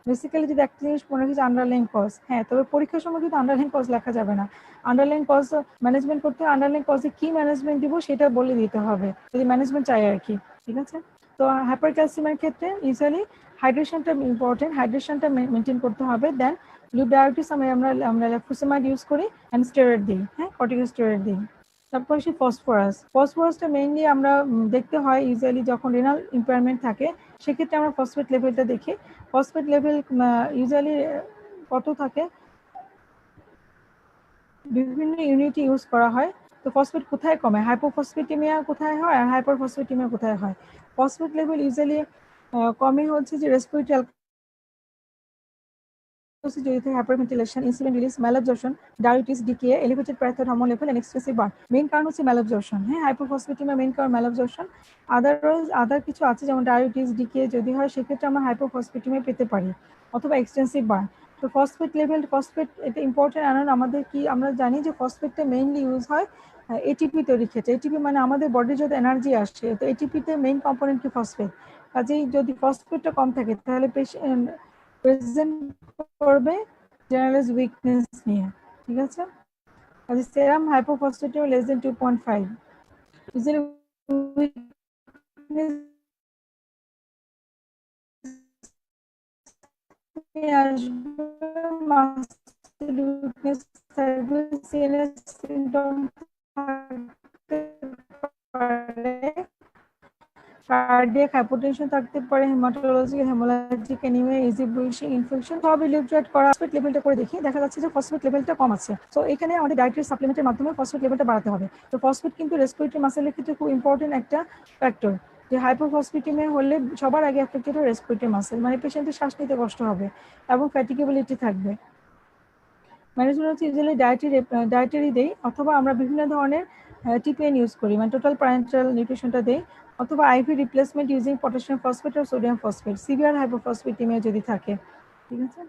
বেসিক্যালি যদি একটা জিনিস মনে রাখি যে আন্ডারলাইন কজ, হ্যাঁ, তবে পরীক্ষার সময় কিন্তু আন্ডারলাইন কজ লেখা যাবে না। আন্ডারলাইন কজ ম্যানেজমেন্ট করতে হয়, আন্ডারলাইন কজে কি ম্যানেজমেন্ট দিব সেটা বলে দিতে হবে যদি ম্যানেজমেন্ট চাই আর কি। ঠিক আছে, তো হাইপারক্যালসিয়ামের ক্ষেত্রে ইউজুয়ালি হাইড্রেশনটা ইম্পর্টেন্ট, হাইড্রেশনটা মেনটেন করতে হবে। দেন লুপ ডায়াবেটিস আমরা ফুসেমাইড ইউজ করি অ্যান্ড স্টেরয়েড দিই, হ্যাঁ, কর্টিকোস্টেরয়েড দিই। তারপর সে ফসফরাসটা মেইনলি আমরা দেখতে হয় ইউজুয়ালি যখন রেনাল ইম্পেয়ারমেন্ট থাকে, সেক্ষেত্রে আমরা ফসফেট লেভেলটা দেখি। ফসফেট লেভেল ইউজুয়ালি কত থাকে, বিভিন্ন ইউনিট ইউজ করা হয়। তো ফসফেট কোথায় কমে, হাইপোফসফেটিমিয়া কোথায় হয় আর হাইপারফসফেটিমিয়া কোথায় হয়? ফসফেট লেভেল ইউজুয়ালি কমে হচ্ছে যে রেসপিরেটরি যদি থাকে hyperventilation, insulin release, malabsorption, diabetes, DK, elevated parathyroid hormone level and extensive burn. Main কারণ হচ্ছে ম্যালঅ্যাবজর্পশন। হ্যাঁ, হাইপোফসফেটিমিয়া মেইন কারণ ম্যালঅ্যাবজর্পশন। আদার কিছু আছে যেমন ডায়াবেটিস, ডিকে যদি হয় সেক্ষেত্রে আমরা হাইপোফসফেটিমিয়া পেতে পারি, অথবা এক্সটেন্সিভ বার্ন। তো ফসফেট এটা ইম্পর্টেন্ট, কারণ আমাদের কি আমরা জানি যে ফসফেটটা মেইনলি ইউজ হয় এটিপি তৈরির ক্ষেত্রে। এটিপি মানে আমাদের বডির যদি এনার্জি আসে, তো এটিপিতে মেইন কম্পোনেন্ট কি ফসফেট। কাজেই যদি ফসফেটটা কম থাকে তাহলে প্রেজেন্ট করবে জেনারেলাইজ উইকনেস নিয়ে। ঠিক আছে, কাজে সেরাম হাইপোফসফেটিমিয়া লেস দেন 2.5 ইউজুয়ালি উইকনেস আসবে, মাসল উইকনেস থাকবে, সিএনএস সিম্পটম থাকতে পারে, কার্ডিয়াক হাইপোটেনশন থাকতে পারে, haematological haemolytic anaemia, easy bleeding, infection. সব ইলেকট্রোলাইট করা ফসফেট লেভেলটা করে দেখি, দেখা যাচ্ছে যে ফসফেট লেভেলটা কম আছে। সো এখানে আমাদের ডায়েটারি সাপ্লিমেন্টের মাধ্যমে ফসফেট লেভেলটা বাড়াতে হবে। তো ফসফেট কিন্তু রেসপিরেটরি মাসেলের ক্ষেত্রে খুব ইম্পর্টেন্ট একটা ফ্যাক্টর। যে হাইপোফসফেটিমিয়া হলে সবার আগে এফেক্টেড হয় রেসপিরেটরি মাসেল, মানে পেশেন্টের শ্বাস নিতে কষ্ট হবে এবং ফ্যাটিগেবিলিটি থাকবে। ম্যানেজমেন্ট হচ্ছে ইউজুয়ালি ডায়েটারি দেই, অথবা আমরা বিভিন্ন ধরনের টিপিএন ইউজ করি, মানে টোটাল প্যারেন্টাল নিউট্রিশনটা দেই, অথবা IV replacement using potassium phosphate আর সোডিয়াম ফসফেট সিভিয়ার হাইপোফসফেটিমিয়া যদি থাকে। ঠিক আছে,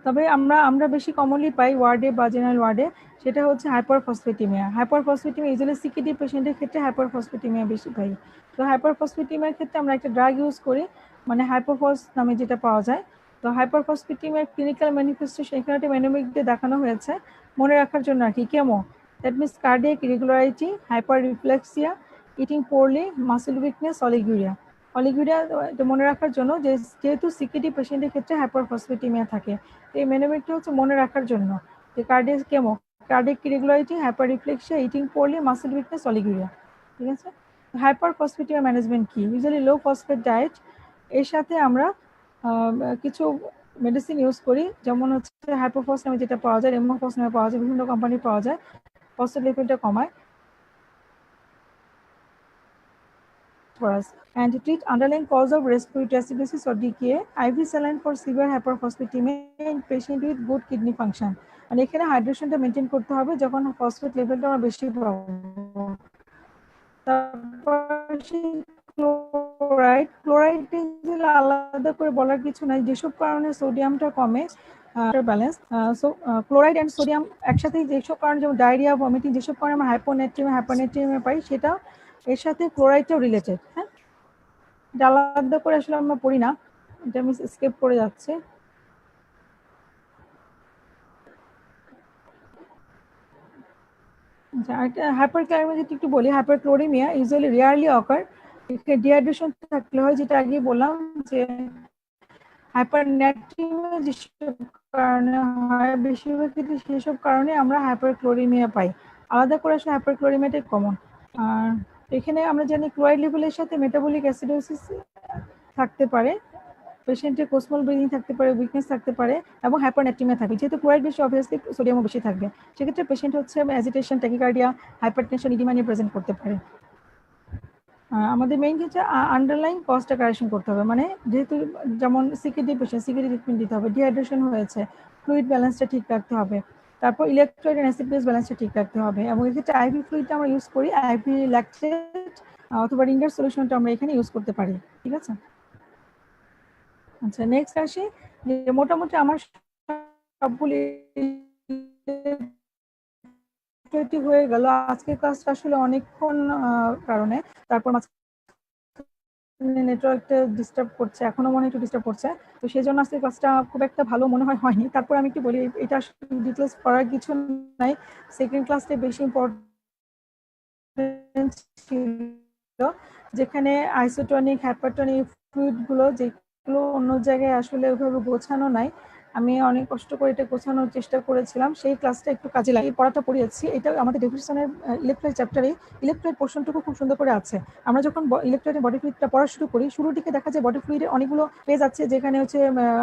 তবে আমরা বেশি কমনলি পাই ওয়ার্ডে বা জেনারেল ওয়ার্ডে, সেটা হচ্ছে হাইপারফসফেটিমিয়া। হাইপারফসফেটিমিয়া ইউজুয়ালি সিকিডি পেশেন্টের ক্ষেত্রে হাইপারফসফেটিমিয়া বেশি পাই। তো হাইপারফসফেটিমিয়ার ক্ষেত্রে আমরা একটা ড্রাগ ইউজ করি, মানে হাইপোফস নামে যেটা পাওয়া যায়। তো হাইপারফসফেটিমিয়ার ক্লিনিক্যাল ম্যানিফেস্টেশন এখানে একটা মেনোমিক দিয়ে দেখানো হয়েছে মনে রাখার জন্য আর কি। Chemo, that means cardiac irregularity, hyperreflexia, eating poorly, muscle weakness, oliguria. Oliguria এটা মনে রাখার জন্য যে যেহেতু সিকিডি পেশেন্টের ক্ষেত্রে হাইপারফসফেটিমিয়া থাকে, এই মেনোমিকটা হচ্ছে মনে রাখার জন্য যে cardiac chemo, cardiac irregularity, hyperreflexia, eating poorly, muscle weakness, oliguria. ঠিক আছে, হাইপারফসফেটিমিয়া ম্যানেজমেন্ট কি? ইউজুয়ালি লো ফসফেট ডায়েট, এর সাথে আমরা কিছু মেডিসিন ইউজ করি, যেমন হচ্ছে হাইপোফস নামে যেটা পাওয়া যায়, রেমোফস নামে পাওয়া যায়, বিভিন্ন কোম্পানি পাওয়া যায়, ফসফেট লেভেলটা কমায় and to treat underlying cause of respiratory acidosis or DKA, IV saline for severe hyperphosphatemia in patient with good kidney function. মানে এখানে হাইড্রেশনটা মেনটেন করতে হবে যখন ফসফেট লেভেলটা আমরা বেশি পাবো। ক্লোরাইড আলাদা করে বলার কিছু নাই, যেসব কারণে সোডিয়ামটা কমে balance. So chloride and sodium একসাথে যেসব কারণে, যেমন ডায়রিয়া, ভমিটিং, যেসব কারণে আমরা হাইপোনেট্রিমিয়া পাই, সেটা এর সাথে ক্লোরাইডটাও রিলেটেড। হ্যাঁ, এটা আলাদা করে আসলে আমরা পড়ি না, এটা আমি স্কিপ করে যাচ্ছি। হাইপারক্লাইমিয়া যদি একটু বলি, হাইপারক্লোরিমিয়া ইউজুয়ালি রেয়ারলি অকার, ডিহাইড্রেশন থাকলে হয়, যেটা আগে বললাম যে হাইপারন্যাট্রিমিয়া যেসব কারণে হয়, বেশিরভাগ ক্ষেত্রে সেসব কারণে আমরা হাইপারক্লোরিমিয়া পাই। আলাদা করে আসলে হাইপারক্লোরিমিয়াটাই কমন। আর এখানে আমরা জানি ক্লোরাইড লেভেলের সাথে মেটাবলিক অ্যাসিডোসিস থাকতে পারে, পেশেন্টের কোস্টাল ব্রিদিং থাকতে পারে, উইকনেস থাকতে পারে, এবং হাইপারন্যাট্রিমিয়া থাকবে। যেহেতু ক্লোরাইড বেশি, অবভিয়াসলি সোডিয়ামও বেশি থাকবে। সেক্ষেত্রে পেশেন্ট হচ্ছে অ্যাজিটেশন, ট্যাকিকার্ডিয়া, হাইপারটেনশন, ইডিমা নিয়ে প্রেজেন্ট করতে পারে। আমাদের মেইন হচ্ছে আন্ডারলাইন কজটা কারেকশন করতে হবে, মানে যেহেতু যেমন সিকিডি পেশেন্ট, সিকিডি ট্রিটমেন্ট দিতে হবে, ডিহাইড্রেশন হয়েছে, ফ্লুইড ব্যালেন্সটা ঠিক রাখতে হবে, তারপর ইলেকট্রোলাইট এন্ড অ্যাসিড বেস ব্যালেন্সটা ঠিক রাখতে হবে। এবং এক্ষেত্রে আইভি ফ্লুইডটা আমরা ইউজ করি, আইভি ল্যাকটেট অথবা রিঙ্গার সলিউশনটা আমরা এখানে ইউজ করতে পারি। ঠিক আছে, আচ্ছা নেক্সট আসি, যে মোটামুটি আমার সবগুলি হয়ে গেল। আজকের ক্লাসটা আসলে অনেকক্ষণ কারণে, তারপর নেটওয়ার্কটা ডিস্টার্ব করছে, এখনো মনে একটু ডিস্টার্ব করছে, তো সেই জন্য আজকে ক্লাসটা খুব একটা ভালো মনে হয়নি। তারপর আমি একটু বলি, এটা আসলে ডিটেলস করার কিছু নাই, সেকেন্ড ক্লাসটা বেশি ইম্পর্টেন্ট ছিল, যেখানে আইসোটনিক, হাইপারটনিক ফ্লুইডগুলো যেগুলো অন্য জায়গায় আসলে ওইভাবে গোছানো নাই, আমি অনেক কষ্ট করে এটা গোছানোর চেষ্টা করেছিলাম, সেই ক্লাসটা একটু কাজে লাগিয়ে পড়াটা পড়িয়েছি। এটা আমাদের ডেফিনিশনের ইলেকট্রোলাইট চ্যাপ্টারে ইলেকট্রোলাইট পোর্শনটুকু খুব সুন্দর করে আছে। আমরা যখন ইলেকট্রোলাইট বডি ফ্লুইডটা পড়া শুরু করি, শুরুর দিকে দেখা যায় বডি ফ্লুইডে অনেকগুলো পেজ আছে, যেখানে হচ্ছে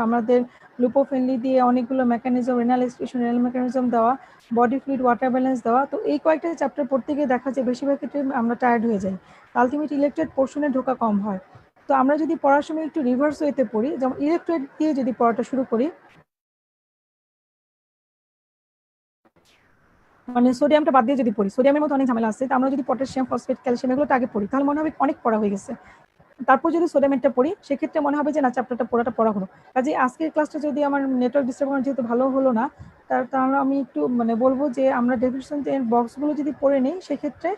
আমাদের লুপোফ্রেন্ডলি দিয়ে অনেকগুলো mechanism, renal excretion, renal mechanism দেওয়া, বডি ফ্লুইড, ওয়াটার ব্যালেন্স দেওয়া। তো এই কয়েকটা চ্যাপ্টার পড়তে গিয়ে দেখা যায় বেশিরভাগ ক্ষেত্রে আমরা টায়ার্ড হয়ে যাই, আলটিমেট ইলেকট্রোলাইট পোর্শনে ঢোকা কম হয়। তো আমরা যদি পড়ার সময় একটু রিভার্স ওয়েতে পড়ি, যেমন ইলেকট্রোলাইট দিয়ে যদি পড়াটা শুরু করি, মানে সোডিয়ামটা বাদ দিয়ে যদি পড়ি, সোডিয়ামের মধ্যে অনেক ঝামেলা আছে, আমরা যদি পটাশিয়াম, ফসফেট, ক্যালসিয়াম এগুলো আগে পড়ি, তাহলে মনে হবে অনেক পড়া হয়ে গেছে। তারপর যদি সোডিয়ামটা পড়ি, সেক্ষেত্রে মনে হবে যে না, চ্যাপ্টারটা পড়া হলো। কাজে আজকের ক্লাসটা যদি আমার নেটওয়ার্ক ডিস্টার্ব যেহেতু ভালো হলো না, তাহলে আমি একটু বলবো যে আমরা ডেফিনিশন বক্সগুলো যদি পড়ে নিই, সেক্ষেত্রে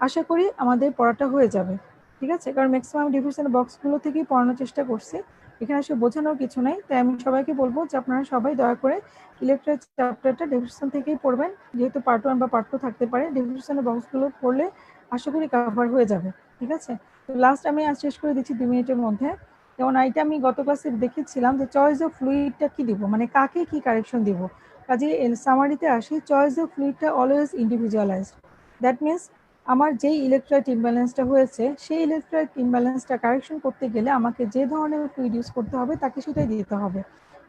আশা করি আমাদের পড়াটা হয়ে যাবে। ঠিক আছে, কারণ ম্যাক্সিমাম ডেফিনিশন বক্সগুলো থেকেই পড়ানোর চেষ্টা করছি, এখানে আসলে বোঝানোর কিছু নাই। তাই আমি সবাইকে বলবো যে আপনারা সবাই দয়া করে ইলেকট্রিক চ্যাপ্টারটা ডেফিনিশন থেকেই পড়বেন, যেহেতু পার্ট 1 বা পার্ট 2 থাকতে পারে, ডেফিনিশনের বক্সগুলো পড়লে আশা করি কভার হয়ে যাবে। ঠিক আছে, তো লাস্ট আমি আজ শেষ করে দিচ্ছি 2 মিনিটের মধ্যে। যেমন এটা আমি গত ক্লাসে দেখেছিলাম যে চয়েস অফ ফ্লুইডটা কি দিব, মানে কাকে কি কারেকশন দিব। কাজে সামারিতে আসি, চয়েস অফ ফ্লুইডটা অলওয়েজ ইন্ডিভিজুয়ালাইজড। দ্যাট মিনস আমার যেই ইলেকট্রোলাইট ইমব্যালেন্সটা হয়েছে, সেই ইলেকট্রোলাইট ইমব্যালেন্সটা কারেকশন করতে গেলে আমাকে যে ধরনের ফ্লুইড ইউজ করতে হবে তাকে সেটাই দিতে হবে।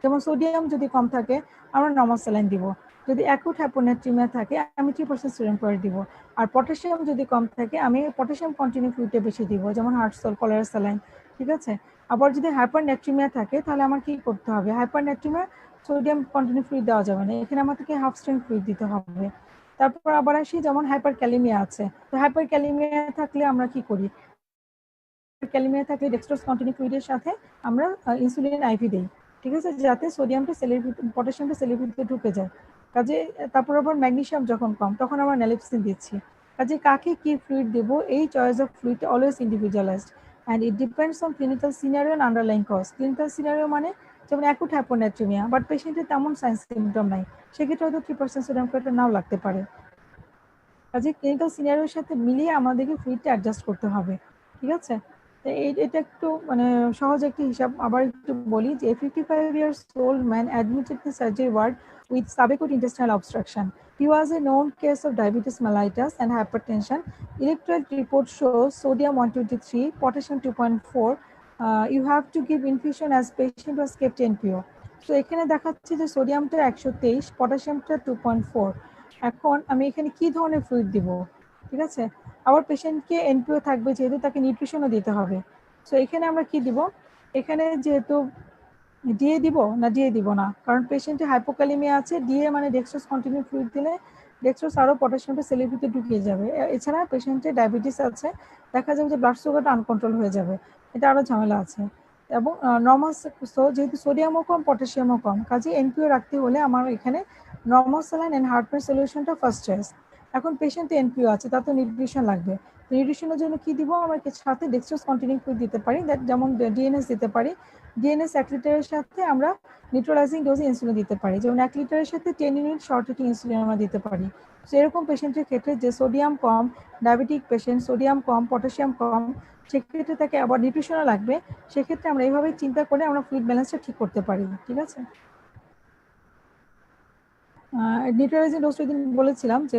যেমন সোডিয়াম যদি কম থাকে, আমরা নর্মাল স্যালাইন দিব। যদি অ্যাকুট হাইপোনাট্রিমিয়া থাকে, আমি 3% সোডিয়াম ক্লোরাইড দিব। আর পটাশিয়াম যদি কম থাকে, আমি পটাশিয়াম কন্টিনিউ ফ্লুইডটা বেশি দিব, যেমন হার্টসল, কলেরা স্যালাইন। ঠিক আছে, আবার যদি হাইপারন্যাট্রিমিয়া থাকে, তাহলে আমার কি করতে হবে, হাইপারন্যাট্রিমিয়া সোডিয়াম কন্টিনিউ ফ্লুইড দেওয়া যাবে না, এখানে আমাদেরকে হাফ স্ট্রেংথ ফ্লুইড দিতে হবে। তারপর আবার আসি, যেমন হাইপার ক্যালিমিয়া আছে, তো হাইপার ক্যালিমিয়া থাকলে আমরা কি করি, ক্যালিমিয়া থাকলে ডেক্সট্রোজ কন্টিনিউ ফ্লুইডের সাথে আমরা ইনসুলিন আইভি দেই। ঠিক আছে, যাতে সোডিয়ামটা সেলের ভিতরে, পটাশিয়ামটা সেলের ভিতরে ঢুকে যায়। কাজে তারপর আবার ম্যাগনেসিয়াম যখন কম, তখন আমরা ন্যালিপসিন দিচ্ছি। কাজে কাকে কি ফ্লুইড দেবো, এই choice of fluid always individualised and it depends on clinical scenario and underlying cause. Clinical scenario মানে যেমন অ্যাকুট হাইপোনাট্রিমিয়া, বাট পেশেন্টের তেমন সাইন সিমটম নাই, সেক্ষেত্রে হয়তো 3% সোডিয়াম ক্লোরাইড নাও লাগতে পারে। কাজে ক্লিনিক্যাল সিনারিওর সাথে মিলিয়ে আমাদেরকে ফ্লুইডটা অ্যাডজাস্ট করতে হবে। ঠিক আছে, এটা একটু সহজ একটা হিসাব আবার একটু বলি, যে 55 years old man admitted in surgery ward with subacute intestinal obstruction. He was a known case of diabetes mellitus and hypertension. Electrolyte report shows sodium 123, potassium 2.4. You have to give infusion as patient was kept NPO. So এখানে দেখাচ্ছে যে সোডিয়ামটা 123, পটাশিয়ামটা 2.4। এখন আমি এখানে কি ধরনের fluid দিব। ঠিক আছে, আবার পেশেন্টকে এনপিও থাকবে, যেহেতু তাকে নিউট্রিশনও দিতে হবে। সো এখানে আমরা কি দিব, এখানে যেহেতু ডিএ দিব না, ডিএ দিব না, কারণ পেশেন্টে হাইপোক্যালিমিয়া আছে, ডিএ মানে ডেক্সট্রোজ কন্টিনিউ ফ্লুইড দিলে ডেক্সট্রোজ আরও পটাশিয়ামটা সেলের ভিতরে ঢুকিয়ে যাবে। এছাড়া পেশেন্টের ডায়াবেটিস আছে, দেখা যাবে যে ব্লাড সুগারটা আনকন্ট্রোল হয়ে যাবে, এটা আরও ঝামেলা আছে। এবং নর্মাল, যেহেতু সোডিয়ামও কম পটাশিয়ামও কম, কাজে এনপিও রাখতে হলে আমার এখানে নর্মাল স্যালাইন অ্যান্ড হার্টম্যান সলিউশনটা ফার্স্ট চয়েস। এখন পেশেন্টে এনপিও আছে, তার তো নিউট্রিশন লাগবে। নিউট্রিশনের জন্য কি দিব, আমরা সাথে ডেক্সট্রোজ কন্টিনিউ ফুড দিতে পারি, যেমন ডিএনএস দিতে পারি। ডিএনএস 1 লিটারের সাথে আমরা নিউট্রালাইজিং ডোজে ইনসুলিন দিতে পারি, যেমন 1 লিটারের সাথে 10 ইউনিট শর্ট রেটিং ইনসুলিন আমরা দিতে পারি। তো এরকম পেশেন্টের ক্ষেত্রে যে সোডিয়াম কম, ডায়াবেটিক পেশেন্ট, সোডিয়াম কম পটাশিয়াম কম, সেক্ষেত্রে তাকে আবার নিউট্রিশনও লাগবে, সেক্ষেত্রে আমরা এইভাবেই চিন্তা করে আমরা ফ্লুইড ব্যালেন্সটা ঠিক করতে পারি। ঠিক আছে, নিউট্রালাইজিং ডোজটা দিন বলেছিলাম যে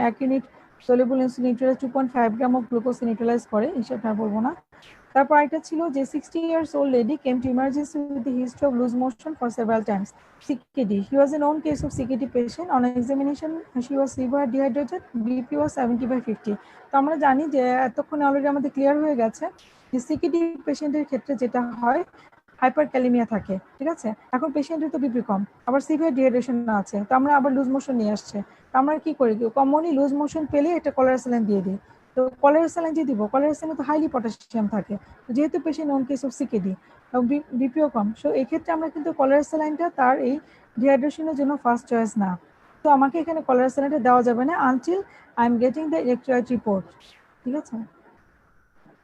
1 unit soluble insulin neutralise 2.5 gram of glucose neutralise করে, হিসাবটা বলবো না। তারপর একটা ছিল যে 60 years old lady came to emergency with the history of loose motion for several times, CKD. He was a known case of CKD patient. On examination she was severe dehydrated, BP was 70/50. তো আমরা জানি যে এতক্ষণে already আমাদের clear হয়ে গেছে যে CKD পেশেন্টের ক্ষেত্রে যেটা হয় হাইপারক্যালেমিয়া থাকে। ঠিক আছে, এখন পেশেন্টের তো বিপি কম, আবার সিভিয়ার ডিহাইড্রেশন আছে, তো আমরা আবার লুজ মোশন নিয়ে আসছে। তো আমরা কি করি, কমনলি লুজ মোশন পেলে একটা কলেরা স্যালাইন দিয়ে দিই। তো কলেরা স্যালাইন যে দিব, কলেরা স্যালাইনে তো হাইলি পটাশিয়াম থাকে, যেহেতু patient non case of CKD এবং বিপিও কম, সো এক্ষেত্রে আমরা কিন্তু কলেরা স্যালাইনটা তার এই ডিহাইড্রেশনের জন্য ফার্স্ট চয়েস না। তো আমাকে এখানে কলেরা স্যালাইনটা দেওয়া যাবে না until I am getting the electrolyte report. ঠিক আছে,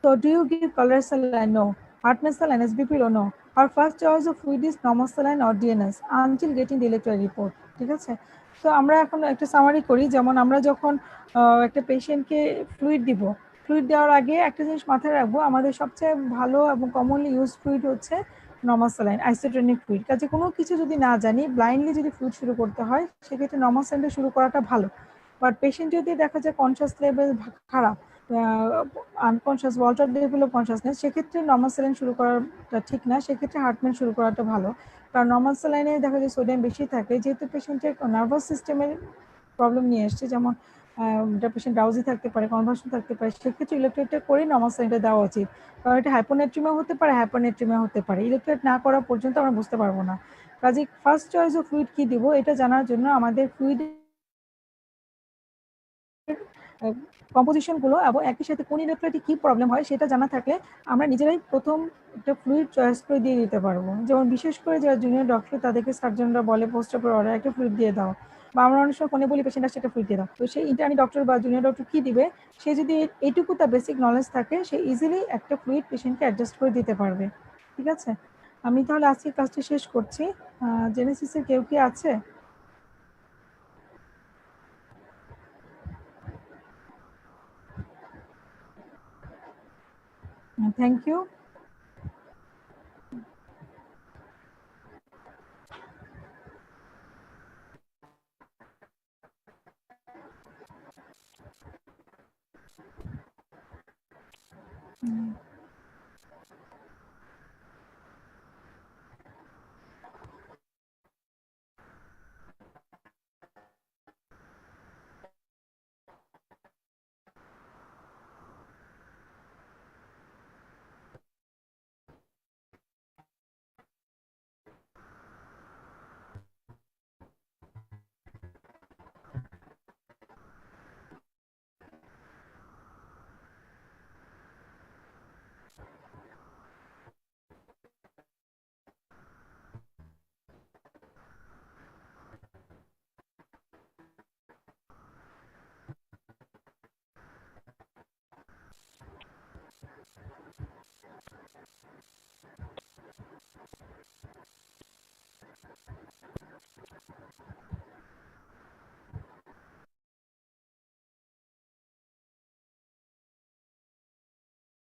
so do you give cholera saline? No. Hardness saline, SBP? No. Our first choice of fluid is normal saline or DNS until getting the electrolyte report. ঠিক আছে, তো আমরা এখন একটা summary করি। যেমন আমরা যখন একটা পেশেন্টকে ফ্লুইড দিব, ফ্লুইড দেওয়ার আগে একটা জিনিস মাথায় রাখবো, আমাদের সবচেয়ে ভালো এবং কমনলি ইউজ ফ্লুইড হচ্ছে নর্মাল স্যালাইন, আইসোটোনিক ফ্লুইড। কাজে কোনো কিছু যদি না জানি, ব্লাইন্ডলি যদি ফ্লুইড শুরু করতে হয়, সেক্ষেত্রে নর্মাল স্যালাইনটা শুরু করাটা ভালো। বাট পেশেন্ট যদি দেখা যায় কনসিয়াস লেভেল খারাপ, unconscious water level of consciousness, সেক্ষেত্রে নর্মাল স্যালাইন শুরু করাটা ঠিক না, সেক্ষেত্রে হার্টম্যান শুরু করাটা ভালো। কারণ নর্মাল স্যালাইনে দেখা যায় সোডিয়াম বেশি থাকে, যেহেতু পেশেন্টের নার্ভাস সিস্টেমের প্রবলেম নিয়ে এসছে, যেমন পেশেন্ট ডাউজি থাকতে পারে, কনভার্সন থাকতে পারে, সেক্ষেত্রে ইলেকট্রোলাইটটা করেই নর্মাল স্যালাইনটা দেওয়া উচিত। কারণ এটা হাইপোনেট্রিমিয়া হতে পারে, হাইপারনেট্রিমিয়া হতে পারে, ইলেকট্রোলাইট না করা পর্যন্ত আমরা বুঝতে পারবো না। কাজে ফার্স্ট চয়েস অফ ফ্লুইড কি দিব, এটা জানার জন্য আমাদের ফ্লুইড কম্পোজিশন গুলো এবং একই সাথে কোন ইলেকট্রোলাইটে কি প্রবলেম হয় সেটা জানা থাকলে আমরা নিজেরাই প্রথম একটা ফ্লুইড চয়েস করে দিয়ে দিতে পারবো। যেমন বিশেষ করে যারা জুনিয়র ডক্টর, তাদেরকে সার্জনরা বলে পোস্ট অপার অর্ডার একটা ফ্লুইড দিয়ে দাও, বা আমরা অনেক সময় ফোনে বলি পেশেন্ট আসছে একটা ফ্লুইড দিয়ে দাও। তো সেই ইন্টার্নি ডক্টর বা জুনিয়র ডক্টর কি দিবে, সে যদি এইটুকু তার বেসিক নলেজ থাকে, সে ইজিলি একটা ফ্লুইড পেশেন্টকে অ্যাডজাস্ট করে দিতে পারবে। ঠিক আছে, আমি তাহলে আজকে কাজটি শেষ করছি। জেনেসিসের কেউ কি আছে? Thank you.